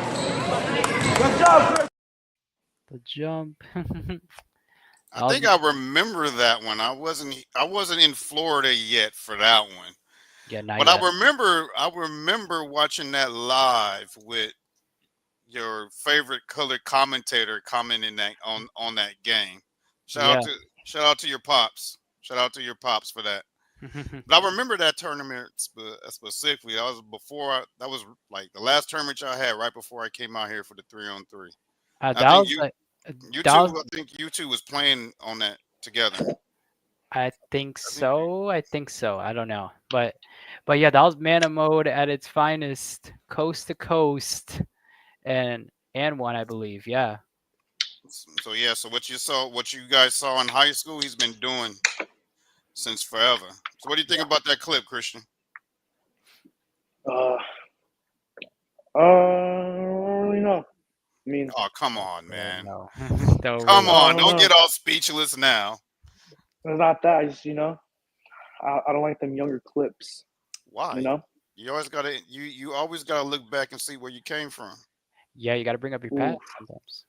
Good job, Chris. The jump. I think I remember that one. I wasn't in Florida yet for that one. Yeah, not But yet. I remember watching that live with your favorite colored commentator commenting that on that game. Shout out Yeah. to shout out to your pops. Shout out to your pops for that. But I remember that tournament specifically. That was like the last tournament I had right before I came out here for the 3-on-3. I That think was like you that two was I think you two was playing on that together. I think I think so. I think so. I don't know. But yeah, that was mana mode at its finest, coast to coast, and one, I believe. Yeah. so. Yeah, so what you guys saw in high school, he's been doing since forever. So what do you think about that clip, Christian? I don't really know. I mean, Oh, come Oh, on, man. no. Don't Come ruin. I on. don't Don't know. get all speechless now. It's not that. I just I don't like them younger clips. Why? You know. You always gotta look back and see where you came from. Yeah, you got to bring up your Ooh. past sometimes.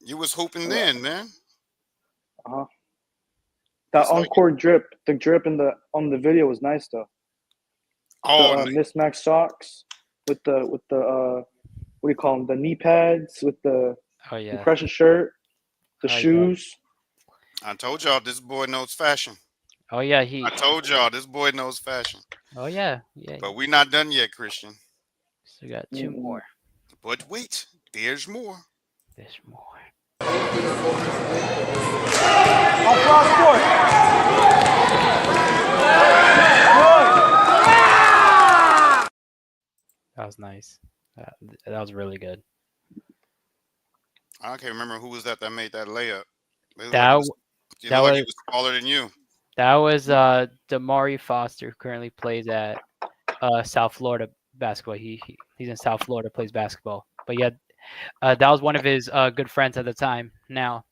You was hooping Uh, then, man. Uh-huh. That encore drip, the drip on the video was nice though. Oh, The mismatched socks with the what do you call them? The knee pads with the Oh yeah. compression shirt, the Oh, yeah. shoes. I told y'all this boy knows fashion. Oh yeah. I told y'all this boy knows fashion. Oh yeah. Yeah. But we not done yet, Christian. So we got two more. But wait, there's more. There's more. That was nice. That was really good. I can't remember who was that made that layup. It That looked that like he was was smaller than you. that was Damari Foster, who currently plays at South Florida basketball. He's in South Florida, plays basketball. But yeah, that was one of his good friends at the time. Now,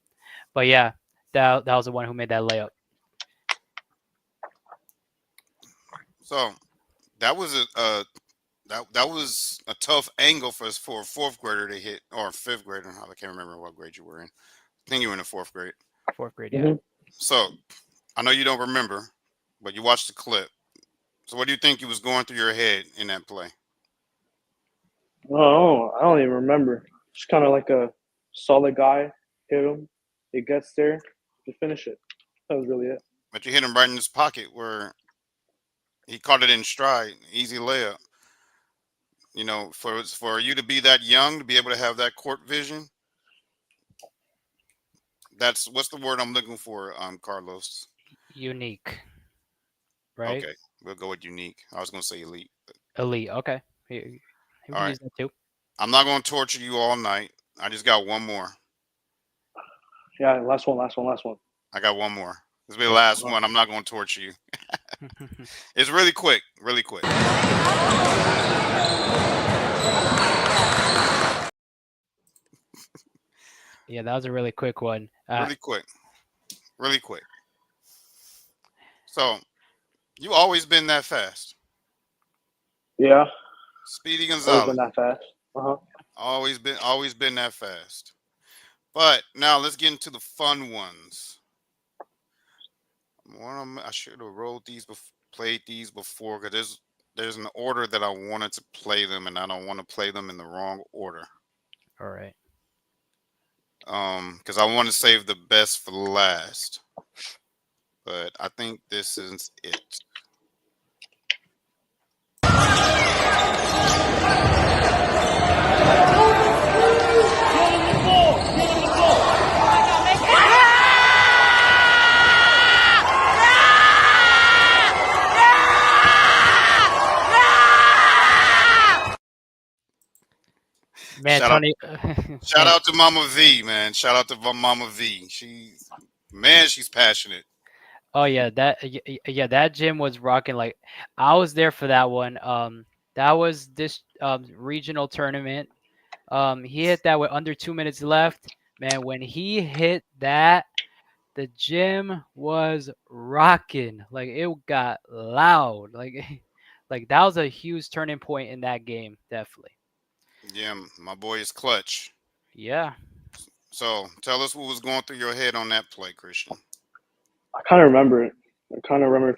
but yeah, that was the one who made that layup. So that was that was a tough angle for a fourth grader to hit, or fifth grader. I can't remember what grade you were in. I think you were in the fourth grade. Fourth grade, yeah. So I know you don't remember, but you watched the clip. So what do you think was going through your head in that play? Oh, I don't even remember. Just kind of like a solid guy, hit him, it gets there, to finish it. That was really it. But you hit him right in his pocket where he caught it in stride, easy layup. You know, for you to be that young, to be able to have that court vision, that's what's the word I'm looking for, Carlos? Unique, right? Okay, we'll go with unique. I was gonna say elite. Elite. Okay. We All can right. use that too. I'm not gonna torture you all night. I just got one more. Yeah, last one. I got one more. This will be the last one. I'm not gonna torture you. It's really quick. Really quick. Yeah, that was a really quick one. Really quick. Really quick. So, you always been that fast. Yeah, Speedy always Gonzalez. been that fast. Always been that fast. But now let's get into the fun ones. I should have rolled these, played these before, because there's an order that I wanted to play them, and I don't want to play them in the wrong order. All right. Because I want to save the best for last. But I think this is it. Man, Shout Tony. Shout out to Mama V, man. Shout out to Mama V. She's passionate. Oh yeah, that gym was rocking. Like I was there for that one. That was this regional tournament. He hit that with under 2 minutes left. Man, when he hit that, the gym was rocking. Like it got loud. Like like that was a huge turning point in that game, definitely. Yeah, my boy is clutch. Yeah. So tell us what was going through your head on that play, Christian. I kind of remember it.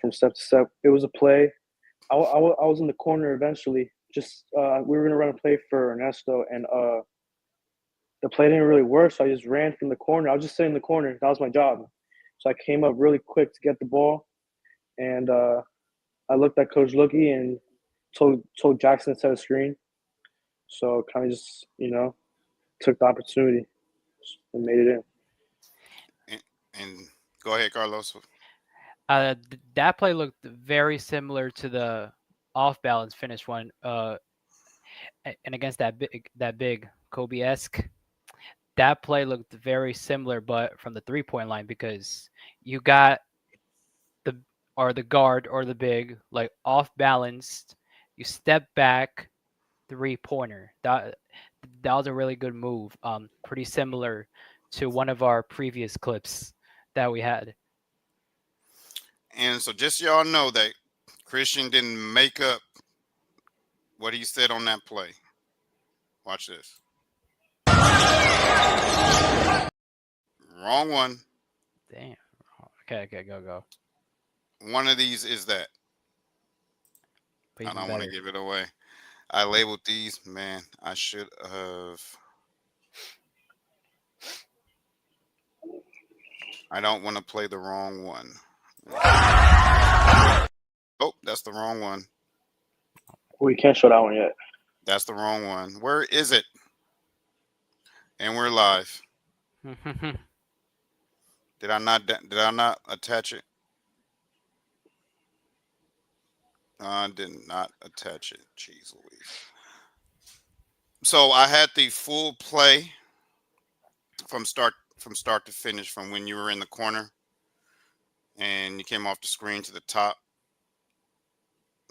From step to step. It was a play. I was in the corner eventually. Just we were gonna run a play for Ernesto, and the play didn't really work, so I just ran from the corner. I was just sitting in the corner. That was my job. So I came up really quick to get the ball, and I looked at Coach Lookie and told Jackson to set a screen. So kind of just took the opportunity and made it in. And go ahead, Carlos. That play looked very similar to the off balance finish one. And against that big Kobe-esque, that play looked very similar, but from the 3-point line, because you got the guard or the big like off balanced, you step back 3-pointer. That was a really good move. Pretty similar to one of our previous clips that we had. And so just so y'all know that Christian didn't make up what he said on that play. Watch this. Wrong one. Damn. Okay, go. One of these is that. But I even don't want to better. give it away. I labeled these, man. I should have. I don't want to play the wrong one. Oh, that's the wrong one. We can't show that one yet. That's the wrong one. Where is it? And we're live. Did I not? Did I not attach it? I did not attach it. Jeez Louise. So I had the full play from start to finish, from when you were in the corner and you came off the screen to the top,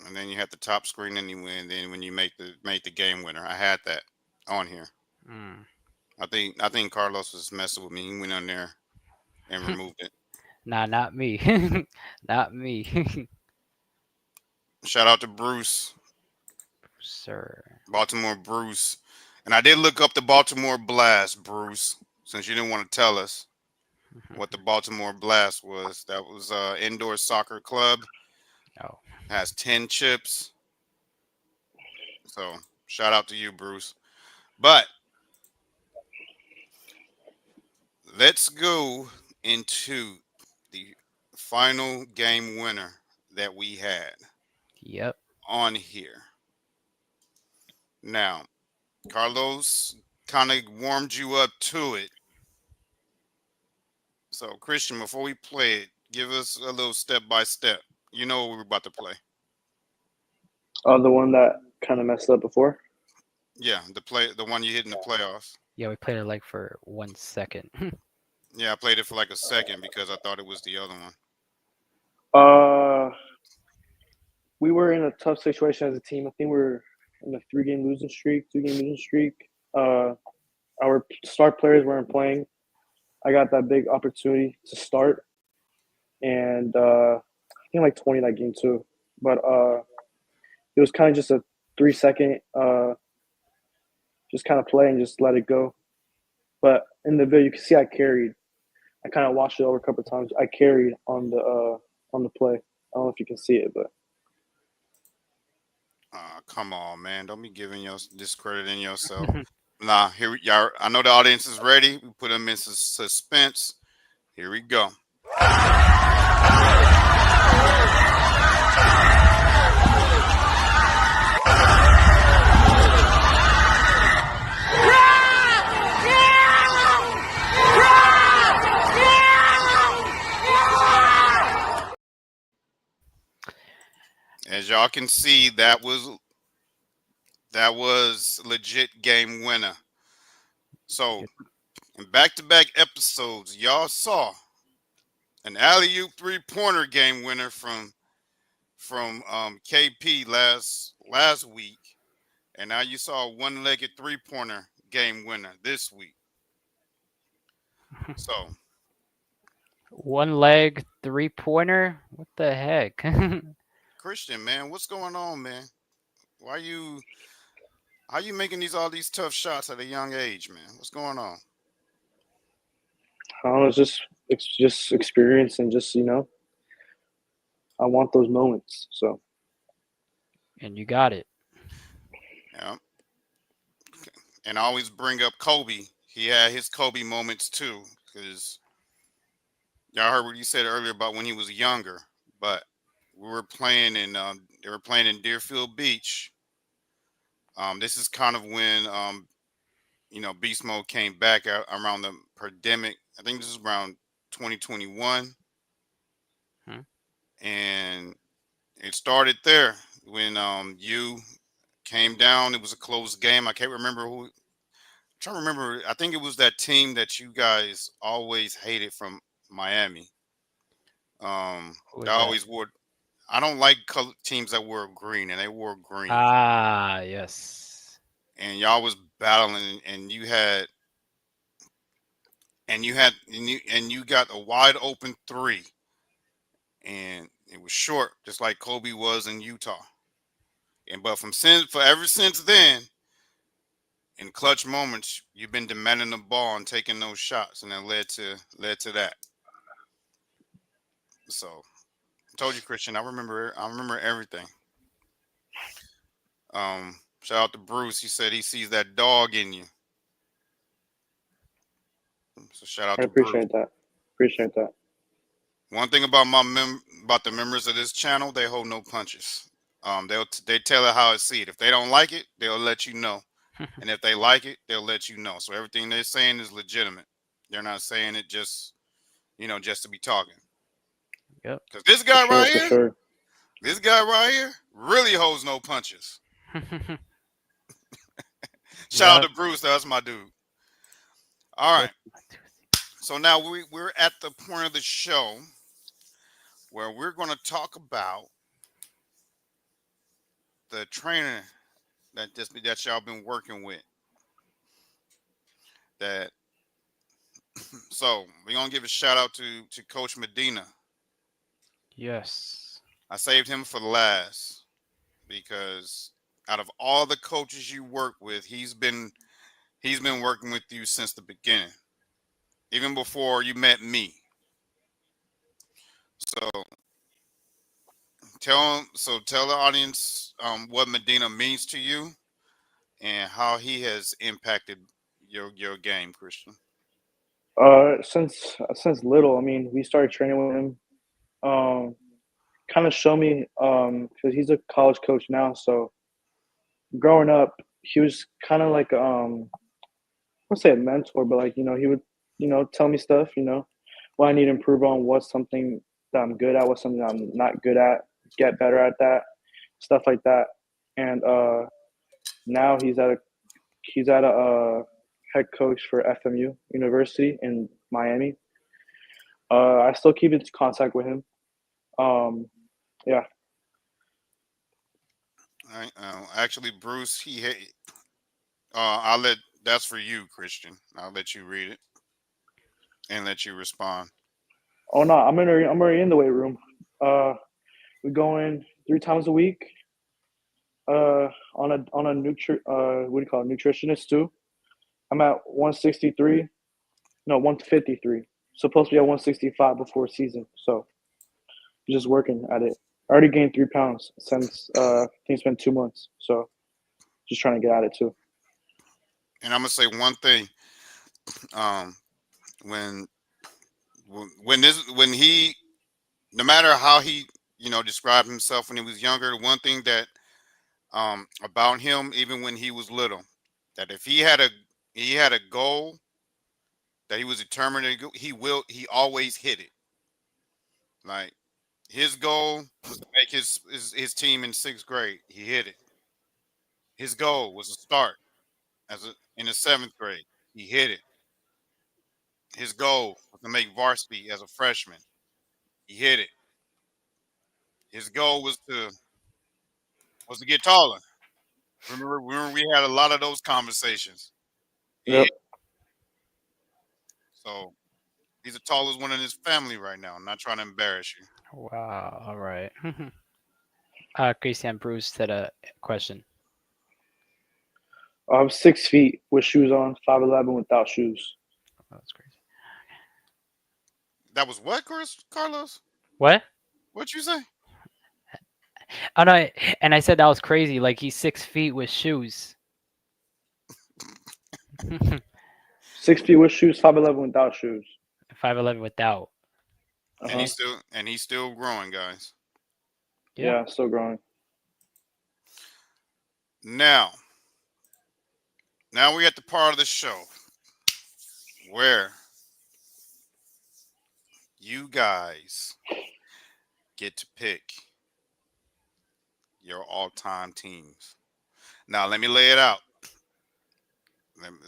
and then you had the top screen anyway, and then when you made the game winner. I had that on here. Mm. I think Carlos was messing with me. He went on there and removed it. Nah, not me. Not me. Shout out to Bruce, Sir. Baltimore Bruce. And I did look up the Baltimore Blast, Bruce, since you didn't want to tell us what the Baltimore Blast was. That was indoor soccer club. Oh. Has 10 chips. So shout out to you, Bruce. But let's go into the final game winner that we had Yep. on here. Now, Carlos kind of warmed you up to it. So, Christian, before we play it, give us a little step by step. You know what we're about to play. The one that kind of messed up before. Yeah, the one you hit in the playoffs. Yeah, we played it like for 1 second. Yeah, I played it for like a second because I thought it was the other one. We were in a tough situation as a team. I think we were in a 2-game losing streak. Our star players weren't playing. I got that big opportunity to start, and I think like 20 that game too. But it was kind of just a 3-second, just kind of play and just let it go. But in the video, you can see I carried. I kind of watched it over a couple of times. I carried on the play. I don't know if you can see it, but Come on, man! Don't be giving your discrediting yourself. Nah, y'all. I know the audience is ready. We put them in suspense. Here we go. As y'all can see, that was legit game winner. So, in back-to-back episodes, y'all saw an alley-oop three-pointer game winner from KP last week, and now you saw a one-legged three-pointer game winner this week. So, One leg 3-pointer? What the heck? Christian, man, what's going on, man? How you making all these tough shots at a young age, man? What's going on? I don't know. It's just experience and just I want those moments. So And you got it. Yeah. And I always bring up Kobe. He had his Kobe moments too, because y'all heard what he said earlier about when he was younger. But we were playing in they were playing in Deerfield Beach. This is kind of when Beast Mode came back out around the pandemic. I think this is around 2021. Hmm. And it started there when you came down. It was a close game. I can't remember who. I'm trying to remember. I think it was that team that you guys always hated from Miami. Who They is that? always wore. I don't like teams that wore green, and they wore green. Ah, yes. And y'all was battling, and you got a wide open three, and it was short, just like Kobe was in Utah. And but ever since then, in clutch moments, you've been demanding the ball and taking those shots, and it led to that. So I told you, Christian. I remember everything. Shout out to Bruce. He said he sees that dog in you. So shout out I to Bruce. appreciate that. Appreciate that. One thing about about the members of this channel, they hold no punches. They tell it how it see it. If they don't like it, they'll let you know, and if they like it, they'll let you know. So everything they're saying is legitimate. They're not saying it just just to be talking. Yep. Because this For guy sure, right for here, sure. this guy right here, really holds no punches. Shout out Yep. to Bruce, that's my dude. All right, so now we're at the point of the show where we're going to talk about the trainer that y'all been working with. That so we're gonna give a shout out to Coach Medina. Yes. I saved him for the last because out of all the coaches you work with, he's been working with you since the beginning, even before you met me. So tell the audience what Medina means to you and how he has impacted your game, Christian. Since little, I mean, we started training with him. Kind of show me, because he's a college coach now. So growing up, he was kind of like, I wouldn't say a mentor, but like, he would, tell me stuff, what I need to improve on, what's something that I'm good at, what's something that I'm not good at, get better at that, stuff like that. And now he's at a head coach for FMU University in Miami. I still keep in contact with him. Um, yeah. All right. Actually, Bruce, I'll let that's for you, Christian. I'll let you read it and let you respond. Oh no, I'm already in the weight room. Uh, we go in 3 times a week. On a what do you call it, nutritionist too. I'm at 163. No, 153. Supposed to be at 165 before season. So just working at it. I already gained 3 pounds since I think it's been 2 months. So just trying to get at it too. And I'm gonna say one thing. Um, when when he, no matter how he described himself when he was younger, the one thing that about him, even when he was little, that if he had a goal that he was determined to go, he always hit it. Like his goal was to make his team in sixth grade. He hit it. His goal was to start in the seventh grade. He hit it. His goal was to make varsity as a freshman. He hit it. His goal was to get taller. Remember we had a lot of those conversations. He Yep. hit. So he's the tallest one in his family right now. I'm not trying to embarrass you. Wow. All right. Christian Bruce said a question. I'm 6 feet with shoes on, 5'11" without shoes. Oh, that's crazy. That was what, Carlos? What? What you say? Oh no, and I said that was crazy. Like he's 6 feet with shoes. 6 feet with shoes, 5'11" without shoes. 5'11" without. Uh And huh. he's still growing, guys. Yeah. Yeah, still growing. Now, we're at the part of the show where you guys get to pick your all-time teams. Now, let me lay it out.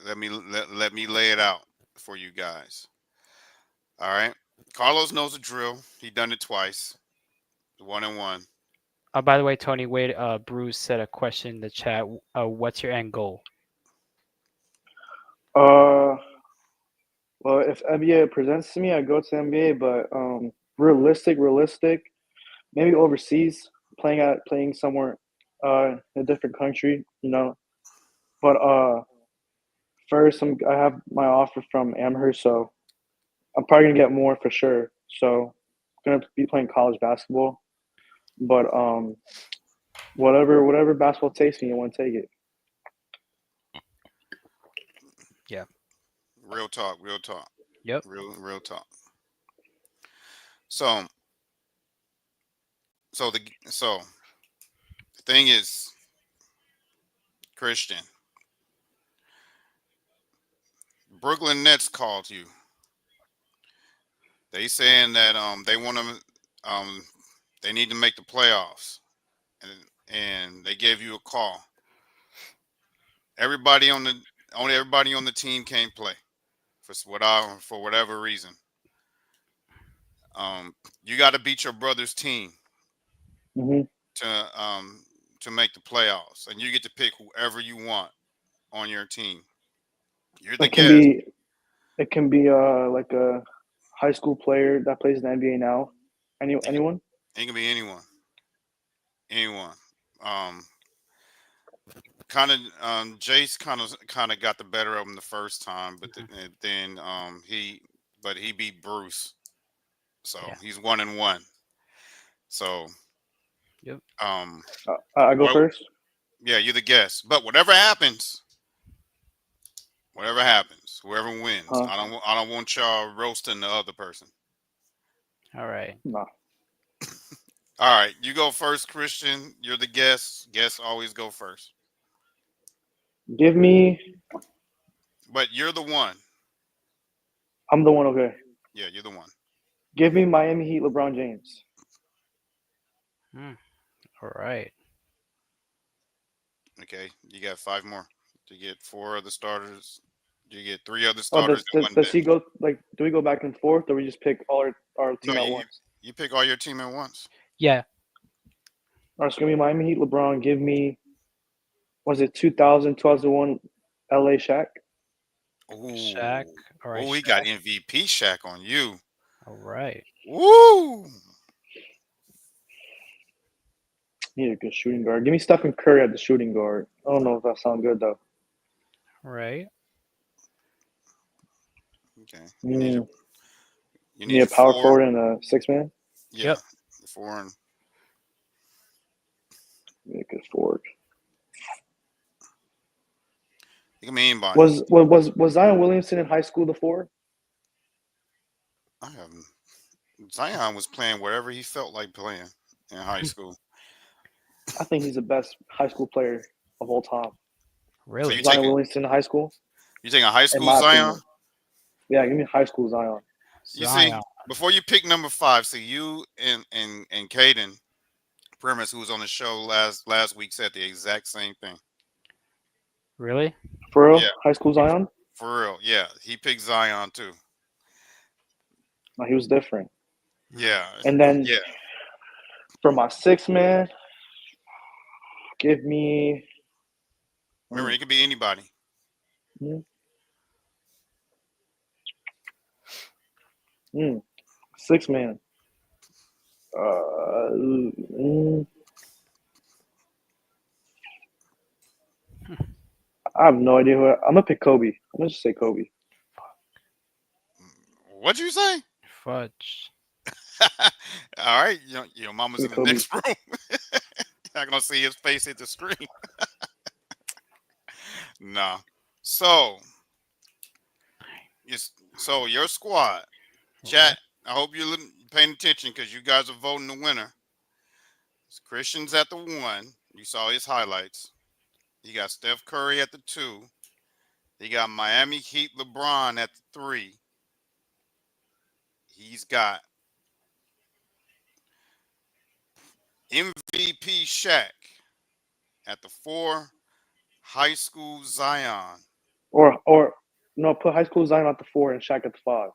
Let me lay it out for you guys. All right. Carlos knows the drill. He done it twice. 1-1. Oh, by the way, Tony, wait. Bruce said a question in the chat. What's your end goal? Uh, well, if NBA presents to me, I go to NBA. But realistic, maybe overseas, playing somewhere, in a different country. But first, I have my offer from Amherst, so I'm probably gonna get more for sure. So gonna be playing college basketball. But whatever basketball takes me, I want to take it. Yeah. Real talk. Real talk. Yep. Real talk. So so the thing is, Christian, Brooklyn Nets called you. They saying that they want to they need to make the playoffs, and they gave you a call. Everybody on the only everybody on the team can't play for whatever reason. You got to beat your brother's team Hmm. to um to make the playoffs, and you get to pick whoever you want on your team. You're the It can guest. be it can be like a high school player that plays in the NBA now. It can, Anyone? it can be anyone, anyone. Um, kind of Jace kind of got the better of him the first time, but then he beat Bruce, so Yeah. he's 1-1. So Yep. um, I go what? first. Yeah, you're the guest. But whatever happens, whoever wins, Huh? I don't want y'all roasting the other person. All right. Nah. All right, you go first, Christian. You're the guest. Guests always go first. Give me. But you're the one. I'm the one. Okay. Yeah, you're the one. Give me Miami Heat. LeBron James. All right. Okay, you got 5 more. You get 4 other starters. You get 3 other Oh, starters and one does he bench. go like? Do we go back and forth, or we just pick all our No, team at once? you pick all your team at once. Yeah. All right, so give me Miami Heat. LeBron. Give me. Was it 2000, 2001 LA Shaq? Shaq. Ooh, All right. oh, he Shaq. got MVP Shaq on you. All right. Woo! Need a good shooting guard. Give me Stephen Curry at the shooting guard. I don't know if that sounds good though. All right. Okay, Mm, you need need a a power four. forward and a six man. Yeah, Yep. four and Need a good forward. it can be anybody. Was Zion Williamson in high school the four? I have Zion was playing wherever he felt like playing in high school. I think he's the best high school player of all time. So Really? Zion Williamson in high school, you taking a high in school my Zion? opinion. Yeah, give me high school Zion. You see, Zion. before you pick number 5, see you and Caden Premise, who was on the show last week, said the exact same thing. Really? For real, Yeah, high school Zion. for real. Yeah, he picked Zion too. No, he was different. Yeah, And then yeah. for my six man, give me Remember, mm, it could be anybody. mm, mm, six man. I have no idea who. I'm gonna pick Kobe. I'm gonna just say Kobe. What'd you say? Fudge. All right, your mama's Give in me the Kobe. next room. You're not gonna see his face hit the screen. Nah. So so your squad, All chat. right. I hope you're paying attention because you guys are voting the winner. Christian's at the 1. You saw his highlights. He got Steph Curry at the 2. He got Miami Heat LeBron at the 3. He's got MVP Shaq at the 4. High school Zion. Or no, put high school Zion at the four and Shaq at the five.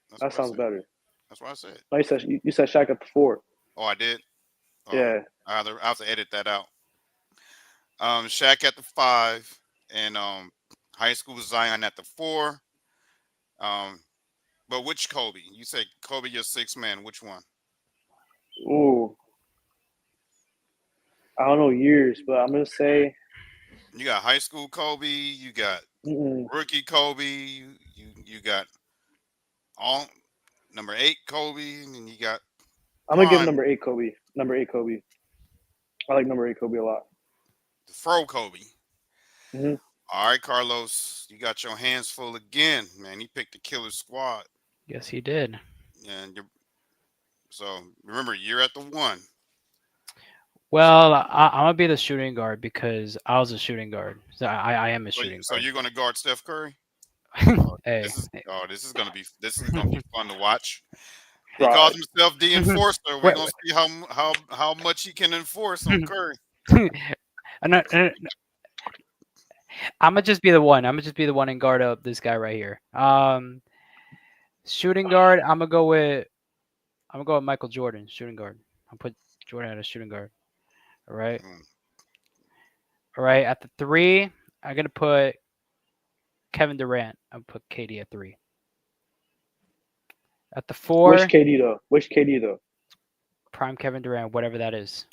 That's That what I sounds said. better. That's what I said. No, you said Shaq at the four. Oh, I did. Oh, Yeah. I have to edit that out. Shaq at the 5, and high school Zion at the 4. Um, but which Kobe? You said Kobe, your 6 man. Which one? Ooh. I don't know years, but I'm gonna say You got high school Kobe. You got mm, rookie Kobe. You got all. Number 8, Kobe, and then you got I'm gonna give Prime, number 8 Kobe. Number 8 Kobe. I like number 8 Kobe a lot. the Fro Kobe. Hmm. All right, Carlos, you got your hands full again, man. He picked the killer squad, Yes, he did. and so remember, you're at the one. Well, I'm gonna be the shooting guard because I was a shooting guard. So I am a So, shooting so guard. you're gonna guard Steph Curry. Hey. This is gonna be fun to watch. He calls Right. himself the enforcer. We're Wait, gonna see how much he can enforce on wait. Curry. I'm gonna just be the one. I'm gonna just be the one and guard up this guy right here. Shooting guard. I'm gonna go with Michael Jordan. Shooting guard. I'll put Jordan at a shooting guard. All right. Mm. All right. At the three, I'm gonna put Kevin Durant. I'll put KD at three. At the Which four, KD though? Which KD though? prime Kevin Durant, whatever that is.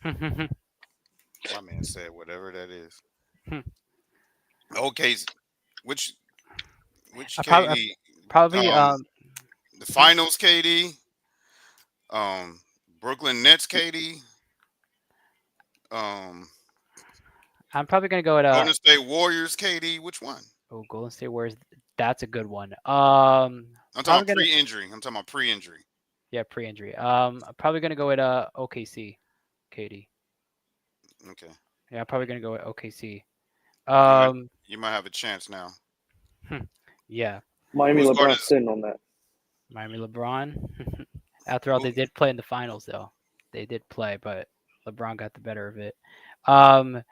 My man said whatever that is. Okay, which which I probably, KD? probably The finals KD. Brooklyn Nets KD. Um, I'm probably gonna go with Golden State Warriors KD. Which one? Golden State Warriors. That's a good one. I'm talking Probably about gonna pre-injury. I'm talking about pre-injury. yeah pre-injury. I'm probably gonna go with OKC, KD. Okay, Yeah, I'm probably gonna go with OKC. you might Um, you might have a chance now. yeah, Miami Who's guarding? LeBron sitting on that. Miami LeBron. After all, Who, they did play in the finals though. They did play, but LeBron got the better of it. Um,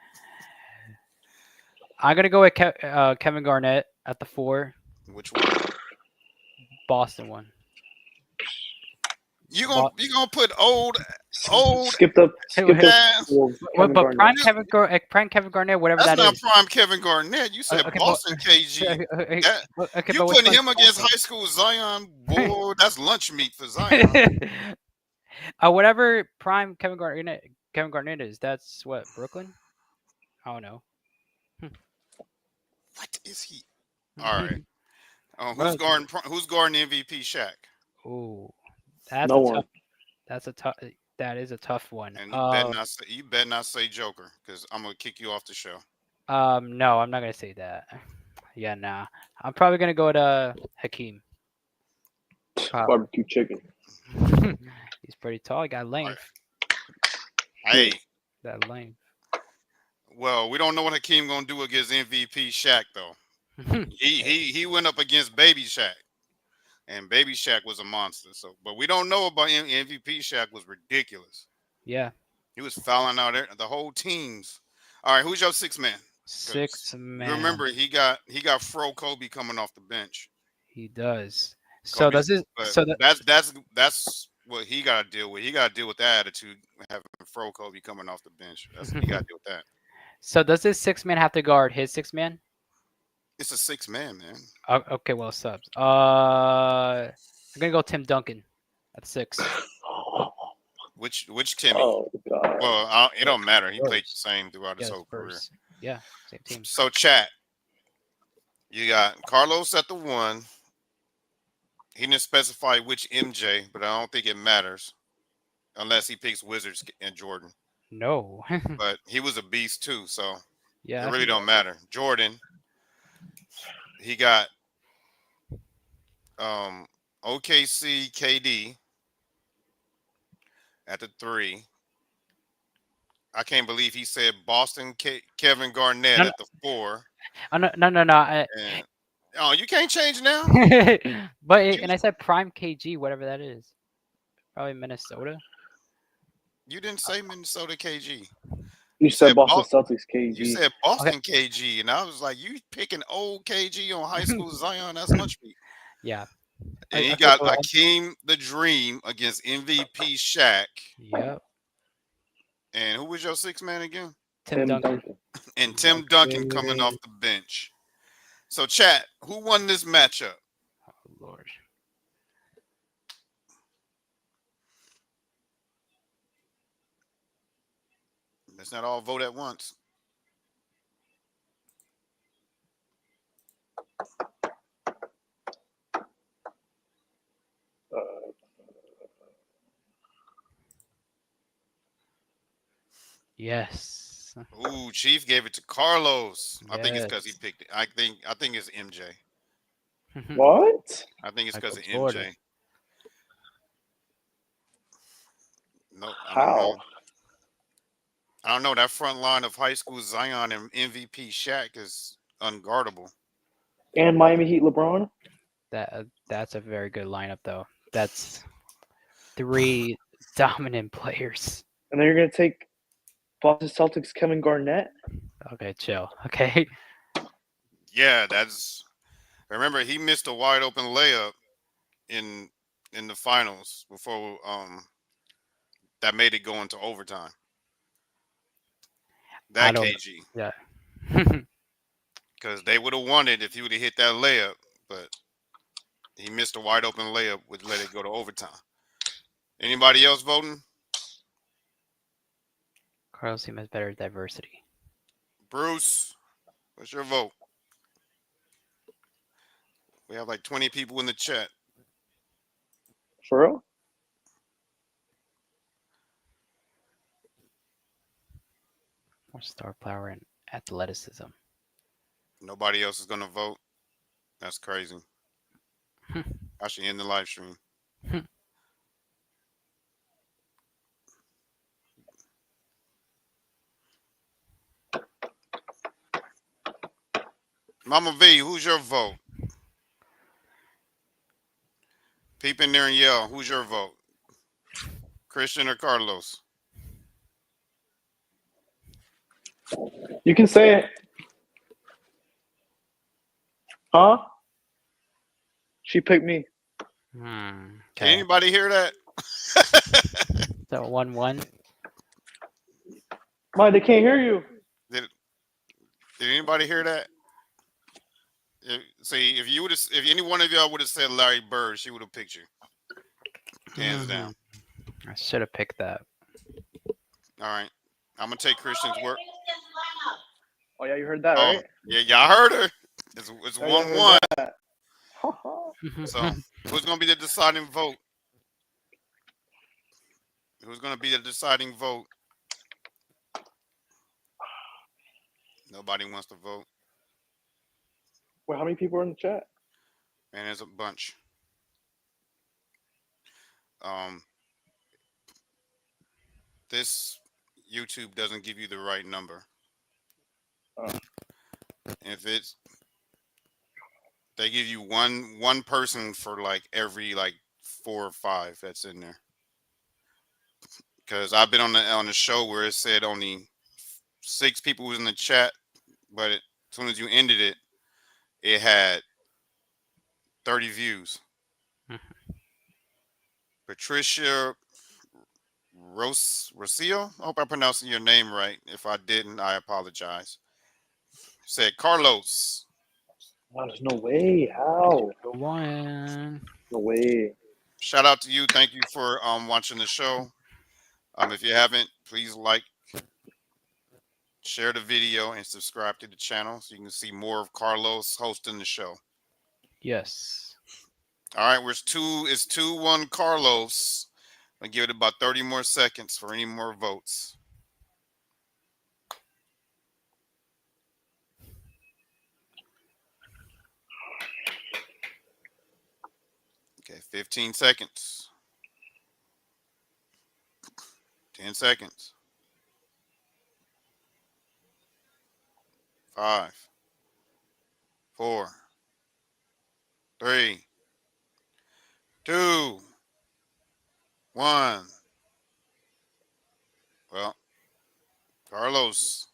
I'm gonna go with Kevin Garnett at the four. which one? Boston one. You gonna Bo- you gonna put old Skipped up. Hey, Skipped up. ass? Well, but Kevin Garnett. Prime Kevin Garnett, whatever That's that not is. prime Kevin Garnett. You said Okay, but Boston KG. That, okay, you but which putting one's him against Boston? high school Zion, boy. That's lunch meat for Zion. Whatever prime Kevin Garnett is, that's what Brooklyn. I don't know. What is he? All right. Bro, Who's guarding MVP Shaq? ooh, that's No a tough. one. That's a tough. That is a tough one. And you better not say Joker, because I'm gonna kick you off the show. No, I'm not gonna say that. Yeah, nah. I'm probably gonna go to Hakeem. Probably. Barbecue chicken. He's pretty tall. He got All right. length. Hey, That length. well, we don't know what Hakeem gonna do against MVP Shaq though. He went up against Baby Shaq, and Baby Shaq was a monster. So, but we don't know about MVP Shaq was ridiculous. Yeah, He was fouling out the whole teams. All right, who's your six man? Because six you man. remember he got Fro Kobe coming off the bench. He does. So Kobe's, does this? but So that. that's what he got to deal with. He got to deal with that attitude, having Fro Kobe coming off the bench. He got to deal with that. So does this six man have to guard his six man? It's a six man, man. Okay, well subs. I'm gonna go Tim Duncan at six. Which Timmy? Oh God. Well, it don't matter. He played the Spurs. same throughout his Yeah, whole career. Spurs. Yeah, same team. So, chat. You got Carlos at the one. He didn't specify which MJ, but I don't think it matters unless he picks Wizards and Jordan. No. But he was a beast too, so Yeah. it really don't matter. Jordan. He got OKC KD at the three. I can't believe he said Boston Kevin Garnett No, at the four. no. And you can't change now. But and I said prime KG, whatever that is. Probably Minnesota. You didn't say Minnesota KG. You said Boston Boston. Celtics KG. You said Boston KG, and I was like, you picking old KG on high school Zion? That's much meat. Yeah. And he got Hakeem the Dream against MVP Shaq. Yep. And who was your six man again? Tim Duncan. And Tim Duncan coming off the bench. So, chat, who won this matchup? Oh, Lord. Let's not all vote at once. Yes. Ooh, Chief gave it to Carlos. I think it's because he Yes. picked it. I think it's MJ. What? I think it's because Michael of Jordan. MJ. No, I don't How? know. I don't know. That front line of high school Zion and MVP Shaq is unguardable. And Miami Heat LeBron? That's a very good lineup though. That's three dominant players. And then you're going to take Boston Celtics Kevin Garnett? Okay, chill. Okay. Yeah, that's. Remember, he missed a wide open layup in in the finals before that made it go into overtime. I That don't. KG, Yeah. because they would have won it if he would have hit that layup, but he missed a wide open layup, would let it go to overtime. Anybody else voting? Carlos team has better diversity. Bruce, what's your vote? We have like 20 people in the chat. For real? More star power and athleticism. Nobody else is gonna vote. That's crazy. I should end the live stream. Mama V, who's your vote? Peep in there and yell. Who's your vote? Christian or Carlos? You can say it. Huh? She picked me. Can Okay. anybody hear that? So 1-1. Mike, they can't hear you. Did anybody hear that? See, if you would have, if any one of y'all would have said Larry Bird, she would have picked you. Hands down. I should have picked that. All right, I'm gonna take Christian's word. Oh, yeah, you heard that, Oh, right? yeah, y'all heard her. It's Yeah, y'all 1-1. heard that. So who's gonna be the deciding vote? Who's gonna be the deciding vote? Nobody wants to vote. Wait, how many people are in the chat? Man, there's a bunch. Um, this YouTube doesn't give you the right number. Oh. If it's, they give you one person for like every like 4 or 5 that's in there. Because I've been on the show where it said only 6 people was in the chat, but as soon as you ended it, it had 30 views. Patricia Rocio, I hope I'm pronouncing your name right. If I didn't, I apologize. Said Carlos. Wow, there's no way. How? Go one. No way. Shout out to you. Thank you for watching the show. If you haven't, please like, share the video, and subscribe to the channel so you can see more of Carlos hosting the show. Yes. All right, it's 2-1 Carlos. I'll give it about 30 more seconds for any more votes. Okay, 15 seconds. 10 seconds. 5, 4, 3, 2, 1. Well, Carlos.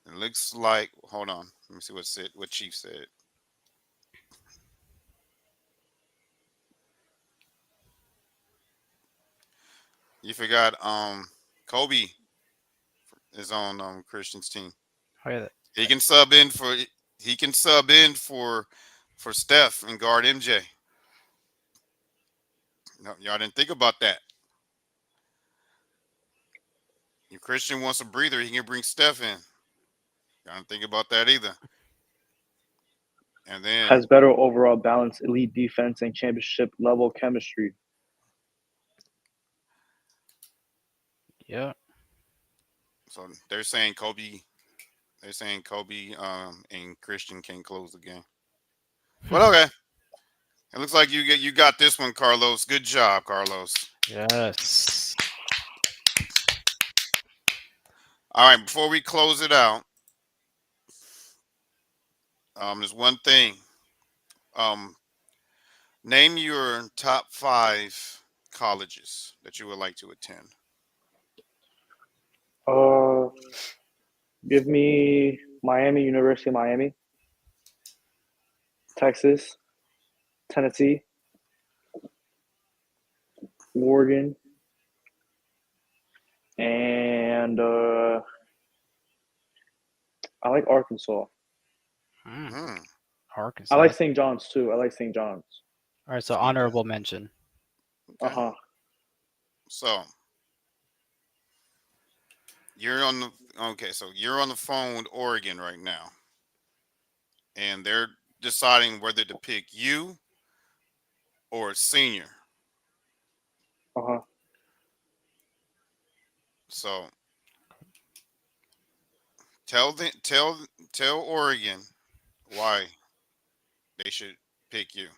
It looks like. Hold on. Let me see what Chief said. You forgot. Kobe is on Christian's team. Oh, yeah. He can sub in for. He can sub in for Steph and guard MJ. No, y'all didn't think about that. If Christian wants a breather, he can bring Steph in. Y'all didn't think about that either. And then Has better overall balance, elite defense, and championship level chemistry. Yeah. So they're saying Kobe. They're saying Kobe and Christian can't close the game. But okay, it looks like you got this one, Carlos. Good job, Carlos. Yes. All right, before we close it out, there's one thing. Um, Name your top 5 colleges that you would like to attend. Uh, give me Miami, University of Miami, Texas, Tennessee, Oregon, and I like Arkansas. Mm, Hmm. I Arkansas. like St. John's too. I like St. John's. All right, so St. John. honorable mention. Uh Okay. huh. So you're on the okay. So you're on the phone with Oregon right now, and they're deciding whether to pick you or a senior. Uh huh. So tell the tell Oregon why they should pick you.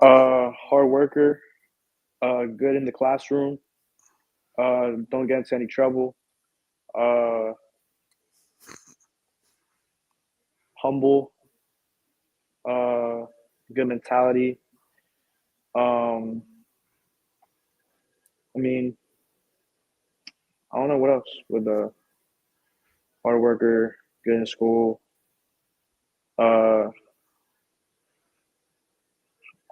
Hard worker. Good in the classroom. Don't get into any trouble. Uh, humble. Uh, good mentality. Um, I mean, I don't know what else with the hard worker, good in school. Uh,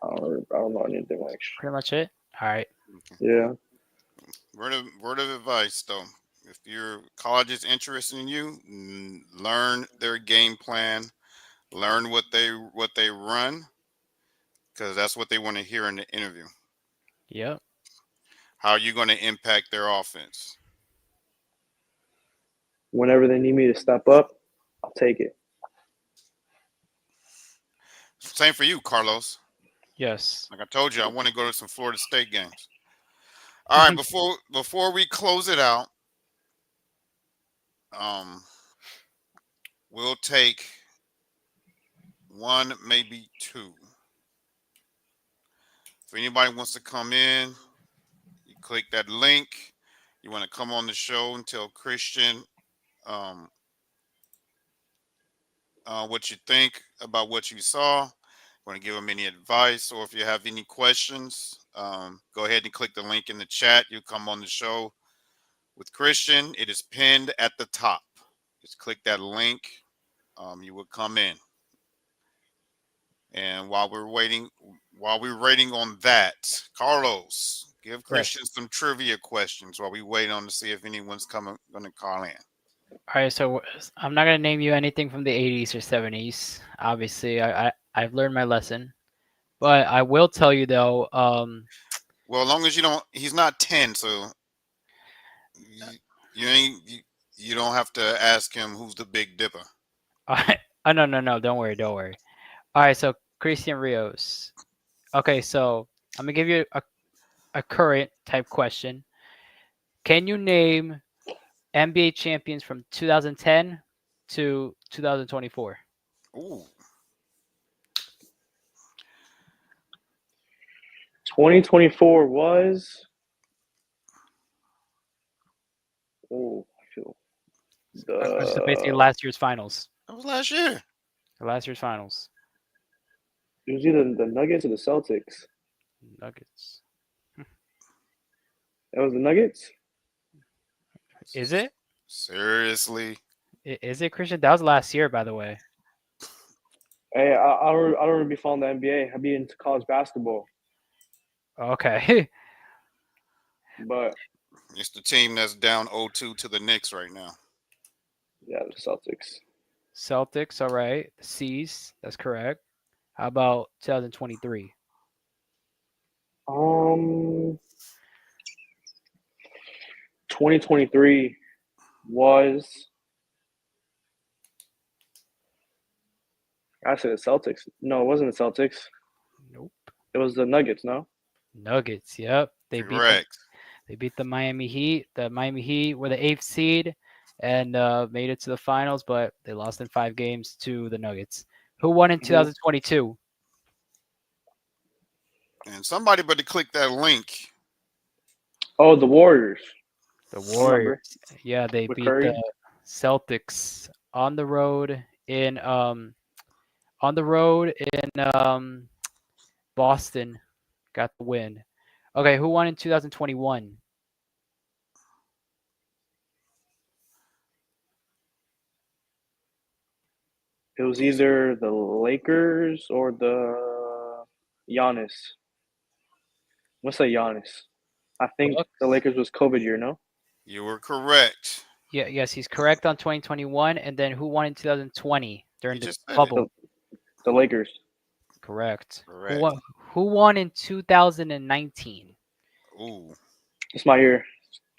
I don't know anything like. Pretty much it. All right. Okay. Yeah. Word of advice though. If your college is interested in you, learn their game plan, learn what they run, because that's what they want to hear in the interview. Yep. How are you going to impact their offense? Whenever they need me to step up, I'll take it. Same for you, Carlos. Yes. Like I told you, I want to go to some Florida State games. All right, before we close it out, um, we'll take one, maybe two. If anybody wants to come in, you click that link. You want to come on the show and tell Christian um, what you think about what you saw. Want to give him any advice, or if you have any questions, go ahead and click the link in the chat. You come on the show with Christian. It is pinned at the top. Just click that link. You will come in. And while we're waiting on that, Carlos, give Yes. Christian some trivia questions while we wait on to see if anyone's going to call in. All right. So I'm not gonna name you anything from the 80s or 70s. Obviously, I've learned my lesson. But I will tell you though. Well, as long as you don't, he's not 10, so you, you ain't you don't have to ask him who's the Big Dipper. Oh no. Don't worry. Don't worry. All right. So Cristian Rios. Okay. So I'm gonna give you a current type question. Can you name NBA champions from 2010 to 2024? Ooh, 2024 was. Oh, I feel So basically, the. last year's finals. that was last year. Last year's finals. It was either the Nuggets or the Celtics. Nuggets. It was the Nuggets. Is it? Seriously? Is it Christian? That was last year, by the way. Hey, I don't really be following the NBA. I be into college basketball, Okay. but It's the team that's down 0-2 to the Knicks right now. yeah, the Celtics. Celtics. All right. C's. That's correct. How about 2023? 2023 was. I said the Celtics. No, it wasn't the Celtics. Nope. It was the Nuggets. No. Nuggets. Yep. They beat the Correct. They beat the Miami Heat. The Miami Heat were the 8th seed and made it to the finals, but they lost in 5 games to the Nuggets. Who won in 2022? And somebody better click that link. Oh, the Warriors. The I Warriors. remember. Yeah, they With beat the Curry. Celtics on the road in Boston. Got the win. Okay, who won in 2021? It was either the Lakers or the Giannis. I'm gonna say Giannis. I think Bucks? the Lakers was COVID year, no? You were correct. Yeah, yes, he's correct on 2021. And then who won in 2020 during You the just said it. bubble? The Lakers. Correct. Correct. Who won in 2019? Ooh. It's my year.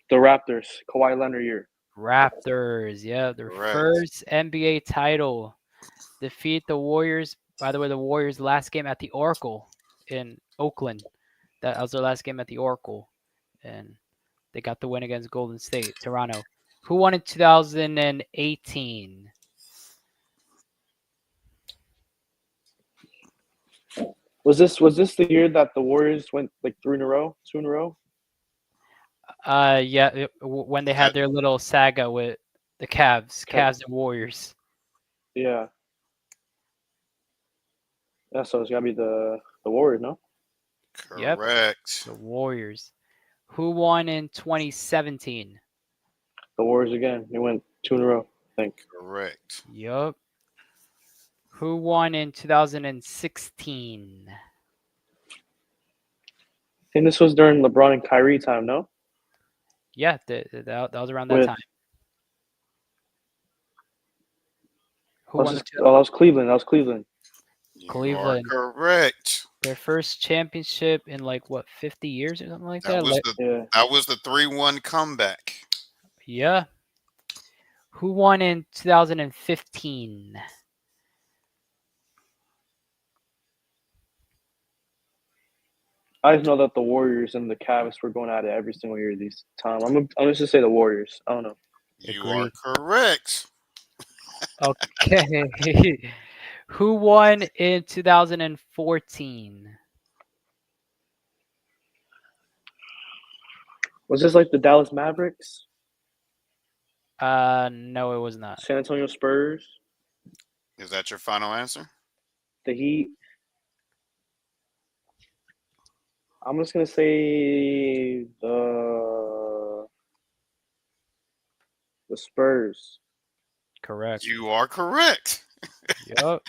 The Raptors. Kawhi Leonard year. Raptors. Yeah, their Correct. first NBA title. Defeat the Warriors. By the way, the Warriors' last game at the Oracle in Oakland. That was their last game at the Oracle. And they got the win against Golden State, Toronto. Who won in 2018? Was this the year that the Warriors went like 2 in a row? Yeah, when they had their little saga with the Cavs and Warriors. Yeah. Yeah, so it's gotta be the Warriors, no? Yep. Correct. The Warriors. Who won in 2017? The Warriors again. They went 2 in a row, I think. Correct. Yup. Who won in 2016? I think this was during LeBron and Kyrie time, no? Yeah, that was around that With time. Who that won was, that was Cleveland. That was Cleveland. You Cleveland. are correct. Their first championship in like what 50 years or something like That that? was the Yeah. that was the 3-1 comeback. Yeah. Who won in 2015? I just know that the Warriors and the Cavs were going at it every single year this time. I'm just say the Warriors. I don't know. You Agree. are correct. Okay. Who won in 2014? Was this like the Dallas Mavericks? No, it was not. San Antonio Spurs? Is that your final answer? The Heat? I'm just gonna say the Spurs. Correct. You are correct. Yup.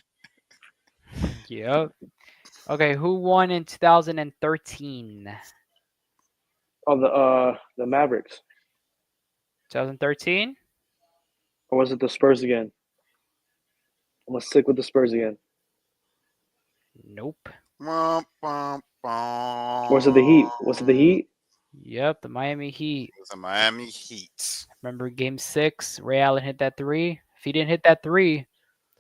Yup. Okay, who won in 2013? Oh, the Mavericks, 2013? or was it the Spurs again? I'm gonna stick with the Spurs again. Nope. Bum, bum, bum. Or was it the Heat? Was it the Heat? Yep, the Miami Heat. It was the Miami Heat. Remember game 6? Ray Allen hit that 3. If he didn't hit that 3,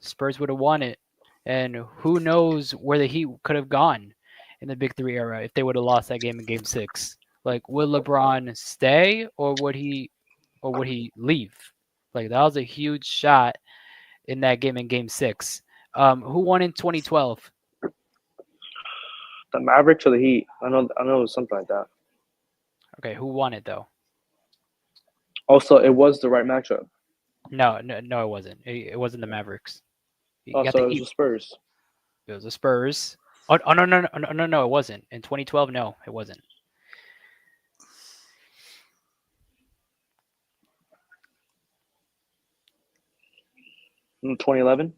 the Spurs would have won it. And who knows where the Heat could have gone in the Big 3 era if they would have lost that game in game 6. Like, would LeBron stay or would he leave? Like, that was a huge shot in that game in game 6. Who won in 2012? The Mavericks or the Heat? I know it was something like that. Okay, who won it though? Also, it was the right matchup. No, it wasn't. It wasn't the Mavericks. You got Also, the it was Heat. the Spurs. It was the Spurs. Oh no, it wasn't. In 2012, no, it wasn't. In 2011.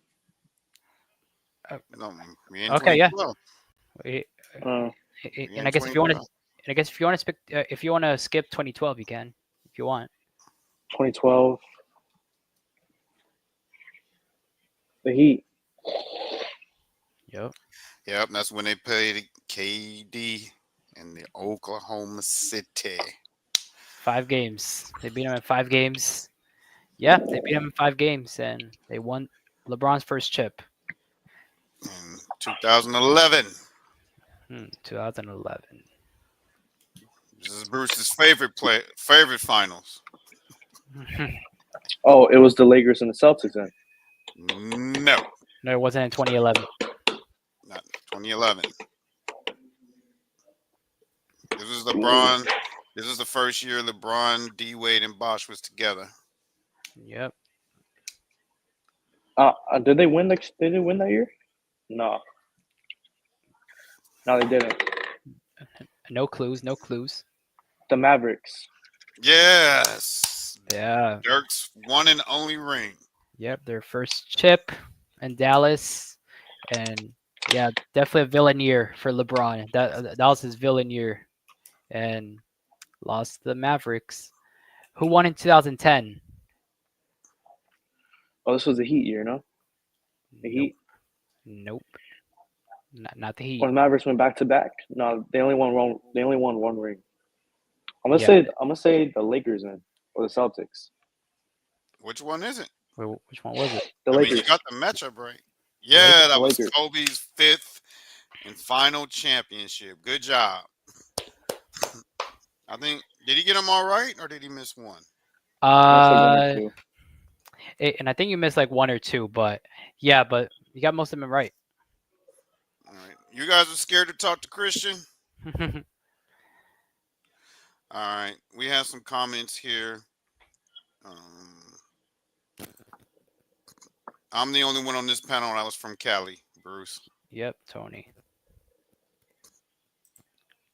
No, we in Okay, yeah. 2012. We And in I guess if you want to, 2012. if you want to skip 2012, you can, if you want. 2012. The Heat. Yep. Yep, that's when they played KD in the Oklahoma City. 5 games. They beat him in 5 games. Yeah, they beat him in 5 games, and they won LeBron's first chip. In 2011. 2011. This is Bruce's favorite finals. Oh, it was the Lakers and the Celtics then. No, No, it wasn't in 2011. not 2011. This was Ooh. LeBron. This is the first year LeBron, D Wade, and Bosh was together. Yep. Did they win? Did they win that year? No, no, they didn't. No clues. No clues. The Mavericks. Yes, Yeah. Dirk's one and only ring. Yep. Their first chip in Dallas, and yeah, definitely a villain year for LeBron. That was his villain year, and lost to the Mavericks. Who won in 2010? Oh, this was the Heat year, no? The Nope. Heat. Nope. Not the Heat. When the Mavericks went back to back. No, they only won one. They only won one ring. I'm Yeah. gonna say the Lakers then, or the Celtics. Which one is it? Wait, which one was it? The I mean, you Lakers. got the matchup right. The Lakers? Yeah, that The was Lakers. Kobe's fifth and final championship. Good job. I think, did he get them all right or did he miss one? I said one or Uh, two. and I think you missed like one or two, but yeah, but you got most of them right. All right. You guys are scared to talk to Christian? All right. We have some comments here. I'm the only one on this panel that was from Cali, Bruce. Yep, Tony.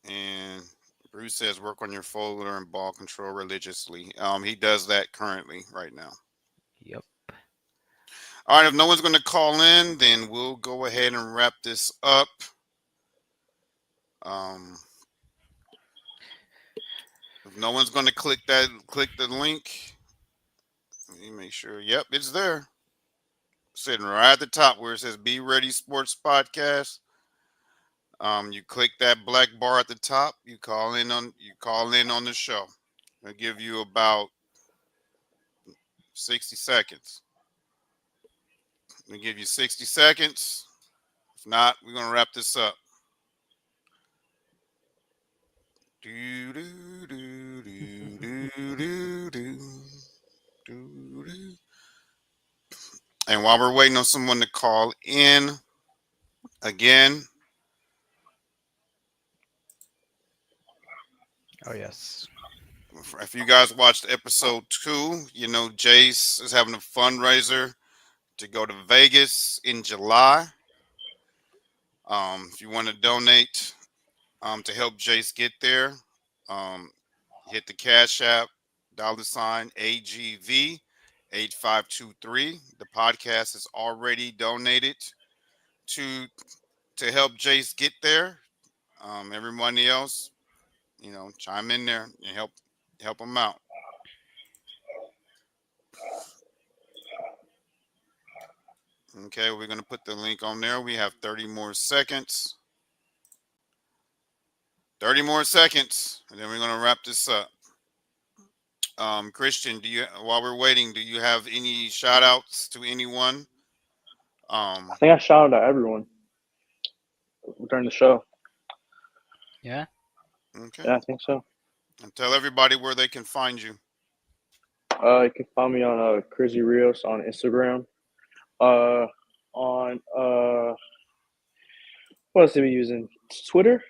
And Bruce says work on your folder and ball control religiously. He does that currently right now. Yep. All right, if no one's going to call in, then we'll go ahead and wrap this up. If no one's going to click the link. Let me make sure. Yep, it's there. Sitting right at the top where it says Be Ready Sports Podcast. You click that black bar at the top, you call in on the show. I'll give you about 60 seconds. We'll give you 60 seconds. If not, we're gonna wrap this up. Do do do do do do do do. And while we're waiting on someone to call in, again. Oh yes. If you guys watched episode 2, you know Jace is having a fundraiser to go to Vegas in July. If you want to donate to help Jace get there, hit the Cash App $AGV 8523. The podcast is already donated to help Jace get there. Everybody else, chime in there and help him out. Okay, we're going to put the link on there. We have 30 more seconds. 30 more seconds, and then we're going to wrap this up. Christian, while we're waiting, do you have any shout outs to anyone? I think I shouted at everyone during the show. Yeah. Okay. Yeah, I think so. And tell everybody where they can find you. You can find me on Cristian Rios on Instagram. On what else are we using? Twitter,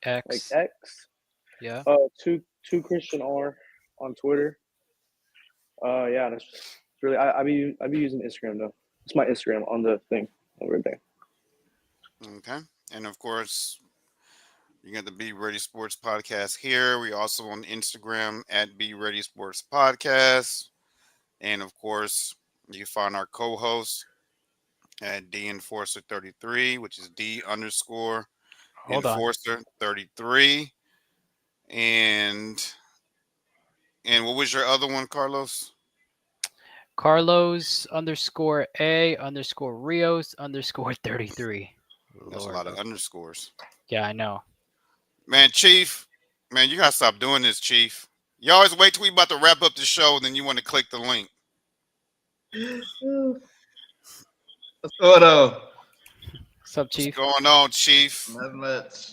like X. X. Yeah. Two Christian R on Twitter. Yeah, that's really I be using Instagram though. It's my Instagram on the thing over there. Okay. And of course, you got the Be Ready Sports Podcast here. We also on Instagram at Be Ready Sports Podcast. And of course, you can find our co-host at D Enforcer 33, which is D underscore Hold on. Enforcer 33. And what was your other one, Carlos? Carlos underscore A underscore Rios underscore 33. That's a lot of underscores. Yeah, I know. Man, Chief, man, you gotta stop doing this, Chief. You always wait till we about to wrap up the show, and then you want to click the link. What's going on? What's up, Chief? What's going on, Chief? Not much.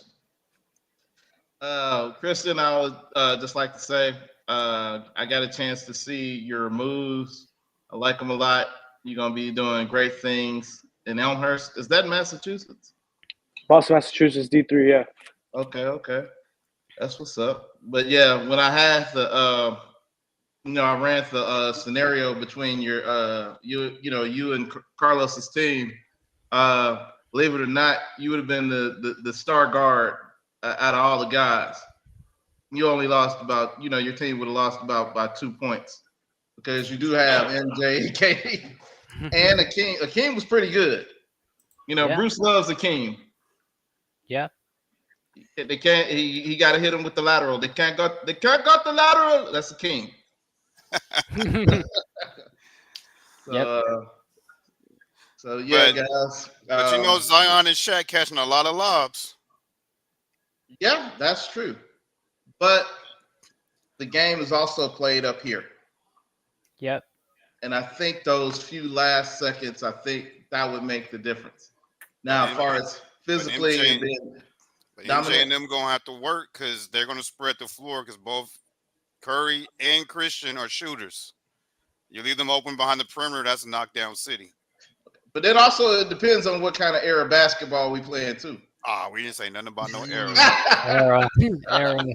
Cristian, I would just like to say I got a chance to see your moves. I like them a lot. You're gonna be doing great things in Elmhurst. Is that in Massachusetts? Boston, Massachusetts, D3. Yeah. Okay, okay, that's what's up. But yeah, when I had the I ran the scenario between you and Carlos's team. Believe it or not, you would have been the star guard out of all the guys. You only lost about, your team would have lost about by 2 points because you do have MJ and KD and Akeem. Akeem was pretty good. Yeah. Bruce loves Akeem. Yeah. They can't. He got to hit him with the lateral. They can't go. They can't got the lateral. That's Akeem. So, Yep. so yeah, But guys. but Zion and Shaq catching a lot of lobs. Yeah, that's true. But the game is also played up here. Yep. And I think those few last seconds, I think that would make the difference. Now, as far as physically and being MJ and them gonna have to work because they're gonna spread the floor because both Curry and Cristian are shooters. You leave them open behind the perimeter, that's a knockdown city. But then also it depends on what kind of era basketball we playing too. We didn't say nothing about no era. Era.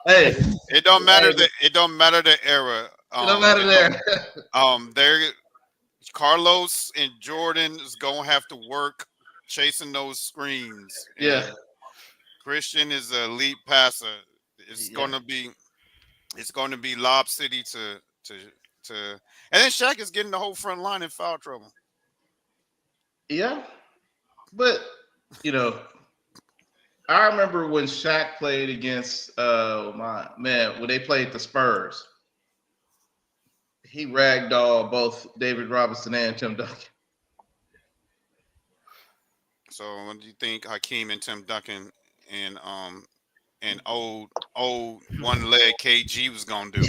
Hey, it don't matter the era. It don't matter there. There, Carlos and Jordan is gonna have to work chasing those screens. Yeah. Cristian is an elite passer. It's gonna be lob city to and then Shaq is getting the whole front line in foul trouble. Yeah, but I remember when Shaq played against when they played the Spurs. He ragdolled both David Robinson and Tim Duncan. So what do you think Hakeem and Tim Duncan and old one leg KG was gonna do?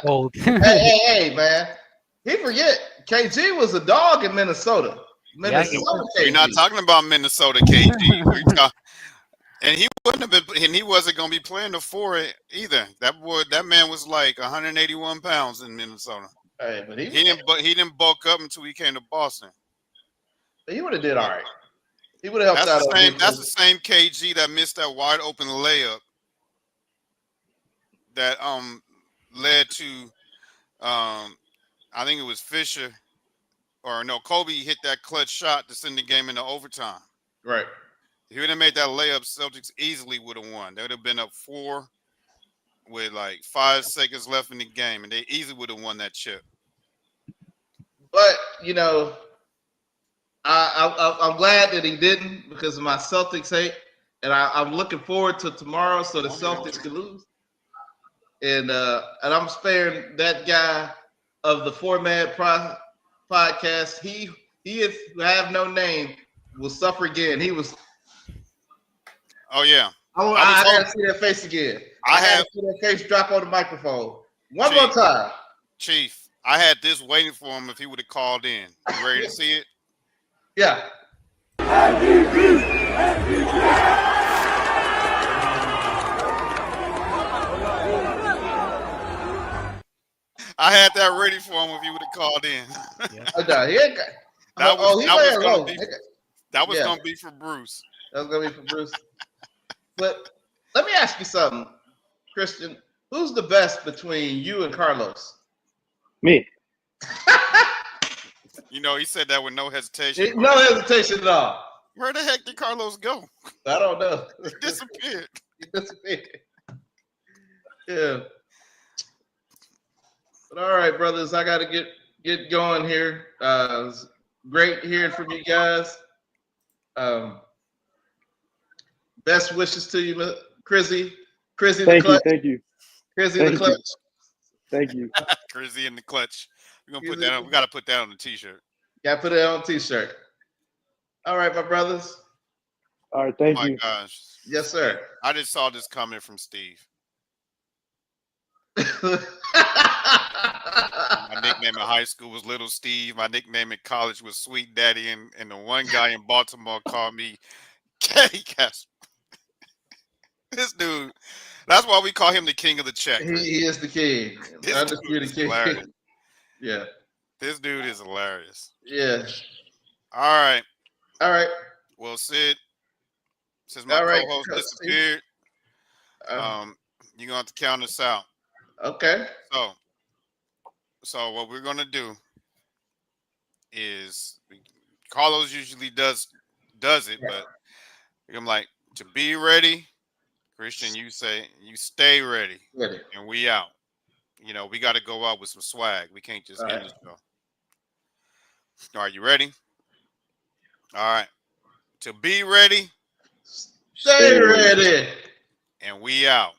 Old. hey, man. He forget KG was a dog in Minnesota. We're not talking about Minnesota KG. And he wouldn't have been, and he wasn't going to be playing the 4 either. That man was like 181 pounds in Minnesota. Hey, but he didn't bulk up until he came to Boston. He would have did all right. He would have helped out. That's the same KG that missed that wide open layup that led to I think it was Fisher or no, Kobe hit that clutch shot to send the game into overtime. Right. If he would have made that layup, Celtics easily would have won. They would have been up 4 with like 5 seconds left in the game, and they easily would have won that chip. But I'm glad that he didn't because of my Celtics hate, and I'm looking forward to tomorrow so the Celtics can lose. And I'm sparing that guy of the Format podcast. He is who have no name will suffer again. He was. Oh yeah. I gotta see that face again. I gotta see that face drop on the microphone one more time. Chief, I had this waiting for him if he would have called in. You ready to see it? Yeah. I had that ready for him if he would have called in. That was gonna be for Bruce. That was gonna be for Bruce. But let me ask you something, Cristian. Who's the best between you and Carlos? Me. He said that with no hesitation. No hesitation at all. Where the heck did Carlos go? I don't know. He disappeared. Yeah. But all right, brothers, I got to get going here. It's great hearing from you guys. Best wishes to you, Crizzy. Crizzy the clutch. Thank you. Crizzy the clutch. Thank you. Crizzy in the clutch. We're gonna put that on. We gotta put that on the t-shirt. Gotta put it on a t-shirt. All right, my brothers. All right, thank you. Oh my gosh. Yes, sir. I just saw this comment from Steve. My nickname in high school was Little Steve. My nickname in college was Sweet Daddy, and the one guy in Baltimore called me Caddy Casper. This dude. That's why we call him the king of the chat. He is the king. This dude Undisputed is king. hilarious. Yeah. This dude is hilarious. Yeah. All right. All right. Well, Sid, since my All right. co-host disappeared, you're gonna have to count us out. Okay. So what we're gonna do is Carlos usually does it, but I'm like, to be ready, Christian, you say you stay ready, Ready. and we out. We got to go out with some swag. We can't just All end right. the show. All right, you ready? All right. To be ready, Stay ready. and we out.